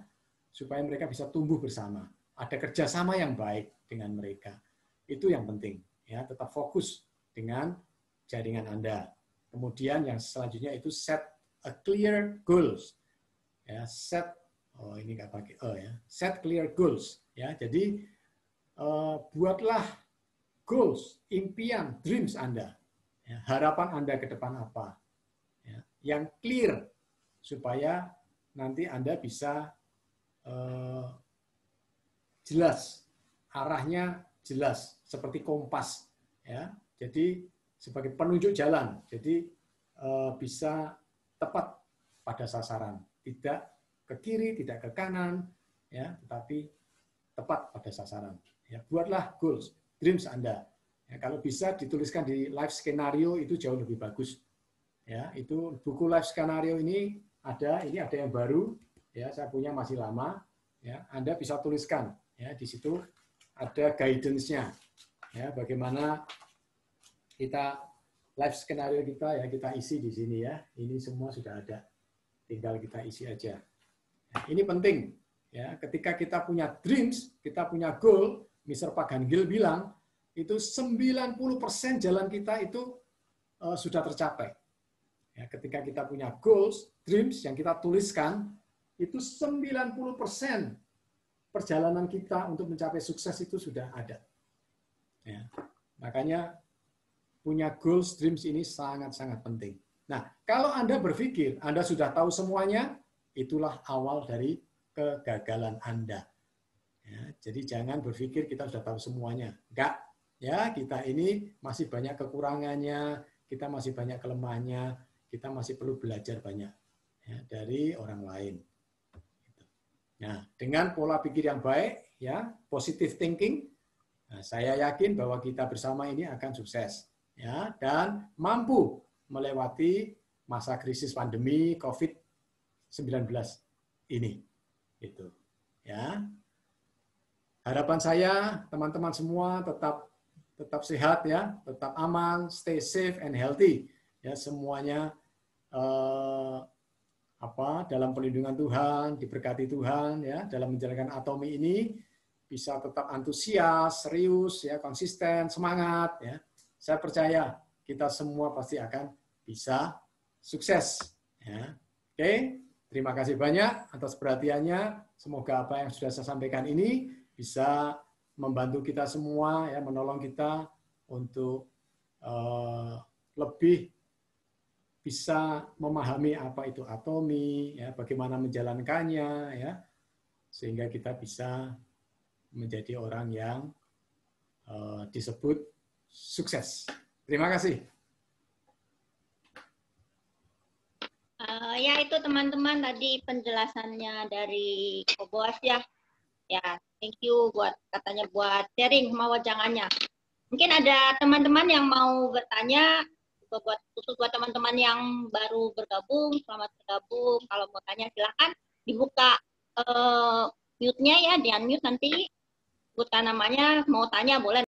supaya mereka bisa tumbuh bersama. Ada kerjasama yang baik dengan mereka. Itu yang penting. Ya, tetap fokus dengan jaringan Anda. Kemudian yang selanjutnya itu set a clear goals. Ya, set clear goals. Ya, jadi buatlah goals, impian, dreams Anda. Ya, harapan Anda ke depan apa? Ya, yang clear supaya nanti Anda bisa jelas, arahnya jelas seperti kompas. Ya, jadi sebagai penunjuk jalan. Jadi bisa tepat pada sasaran, tidak ke kiri, tidak ke kanan, ya, tetapi tepat pada sasaran. Ya, buatlah goals, dreams Anda. Ya, kalau bisa dituliskan di life scenario itu jauh lebih bagus. Ya, itu buku life scenario ini ada yang baru. Ya, saya punya masih lama. Ya, Anda bisa tuliskan. Ya, di situ ada guidance-nya. Ya, bagaimana kita life scenario kita ya kita isi di sini ya. Ini semua sudah ada. Tinggal kita isi aja. Ya, ini penting. Ya, ketika kita punya dreams, kita punya goal, Mr. Paganggil bilang, itu 90% jalan kita itu sudah tercapai. Ya, ketika kita punya goals, dreams yang kita tuliskan, itu 90% perjalanan kita untuk mencapai sukses itu sudah ada. Ya, makanya punya goals, dreams ini sangat-sangat penting. Nah, kalau Anda berpikir Anda sudah tahu semuanya, itulah awal dari kegagalan Anda. Ya, jadi jangan berpikir kita sudah tahu semuanya. Enggak. Ya, kita ini masih banyak kekurangannya, kita masih banyak kelemahannya, kita masih perlu belajar banyak ya, dari orang lain. Nah, dengan pola pikir yang baik, ya, positive thinking, nah, saya yakin bahwa kita bersama ini akan sukses, ya, dan mampu melewati masa krisis pandemi COVID-19 ini. Itu, ya. Harapan saya teman-teman semua tetap sehat ya, tetap aman, stay safe and healthy. Ya, semuanya dalam perlindungan Tuhan, diberkati Tuhan ya, dalam menjalankan Atomi ini bisa tetap antusias, serius ya, konsisten, semangat ya. Saya percaya kita semua pasti akan bisa sukses ya. Oke, terima kasih banyak atas perhatiannya. Semoga apa yang sudah saya sampaikan ini bisa membantu kita semua ya, menolong kita untuk lebih bisa memahami apa itu Atomi ya, bagaimana menjalankannya ya, sehingga kita bisa menjadi orang yang disebut sukses. Terima kasih. Ya itu teman-teman tadi penjelasannya dari Ko Boas ya. Ya, thank you katanya buat sharing sama wajangannya. Mungkin ada teman-teman yang mau bertanya, khusus buat teman-teman yang baru bergabung, selamat bergabung. Kalau mau tanya silakan dibuka mute-nya ya, di unmute nanti buka namanya, mau tanya boleh.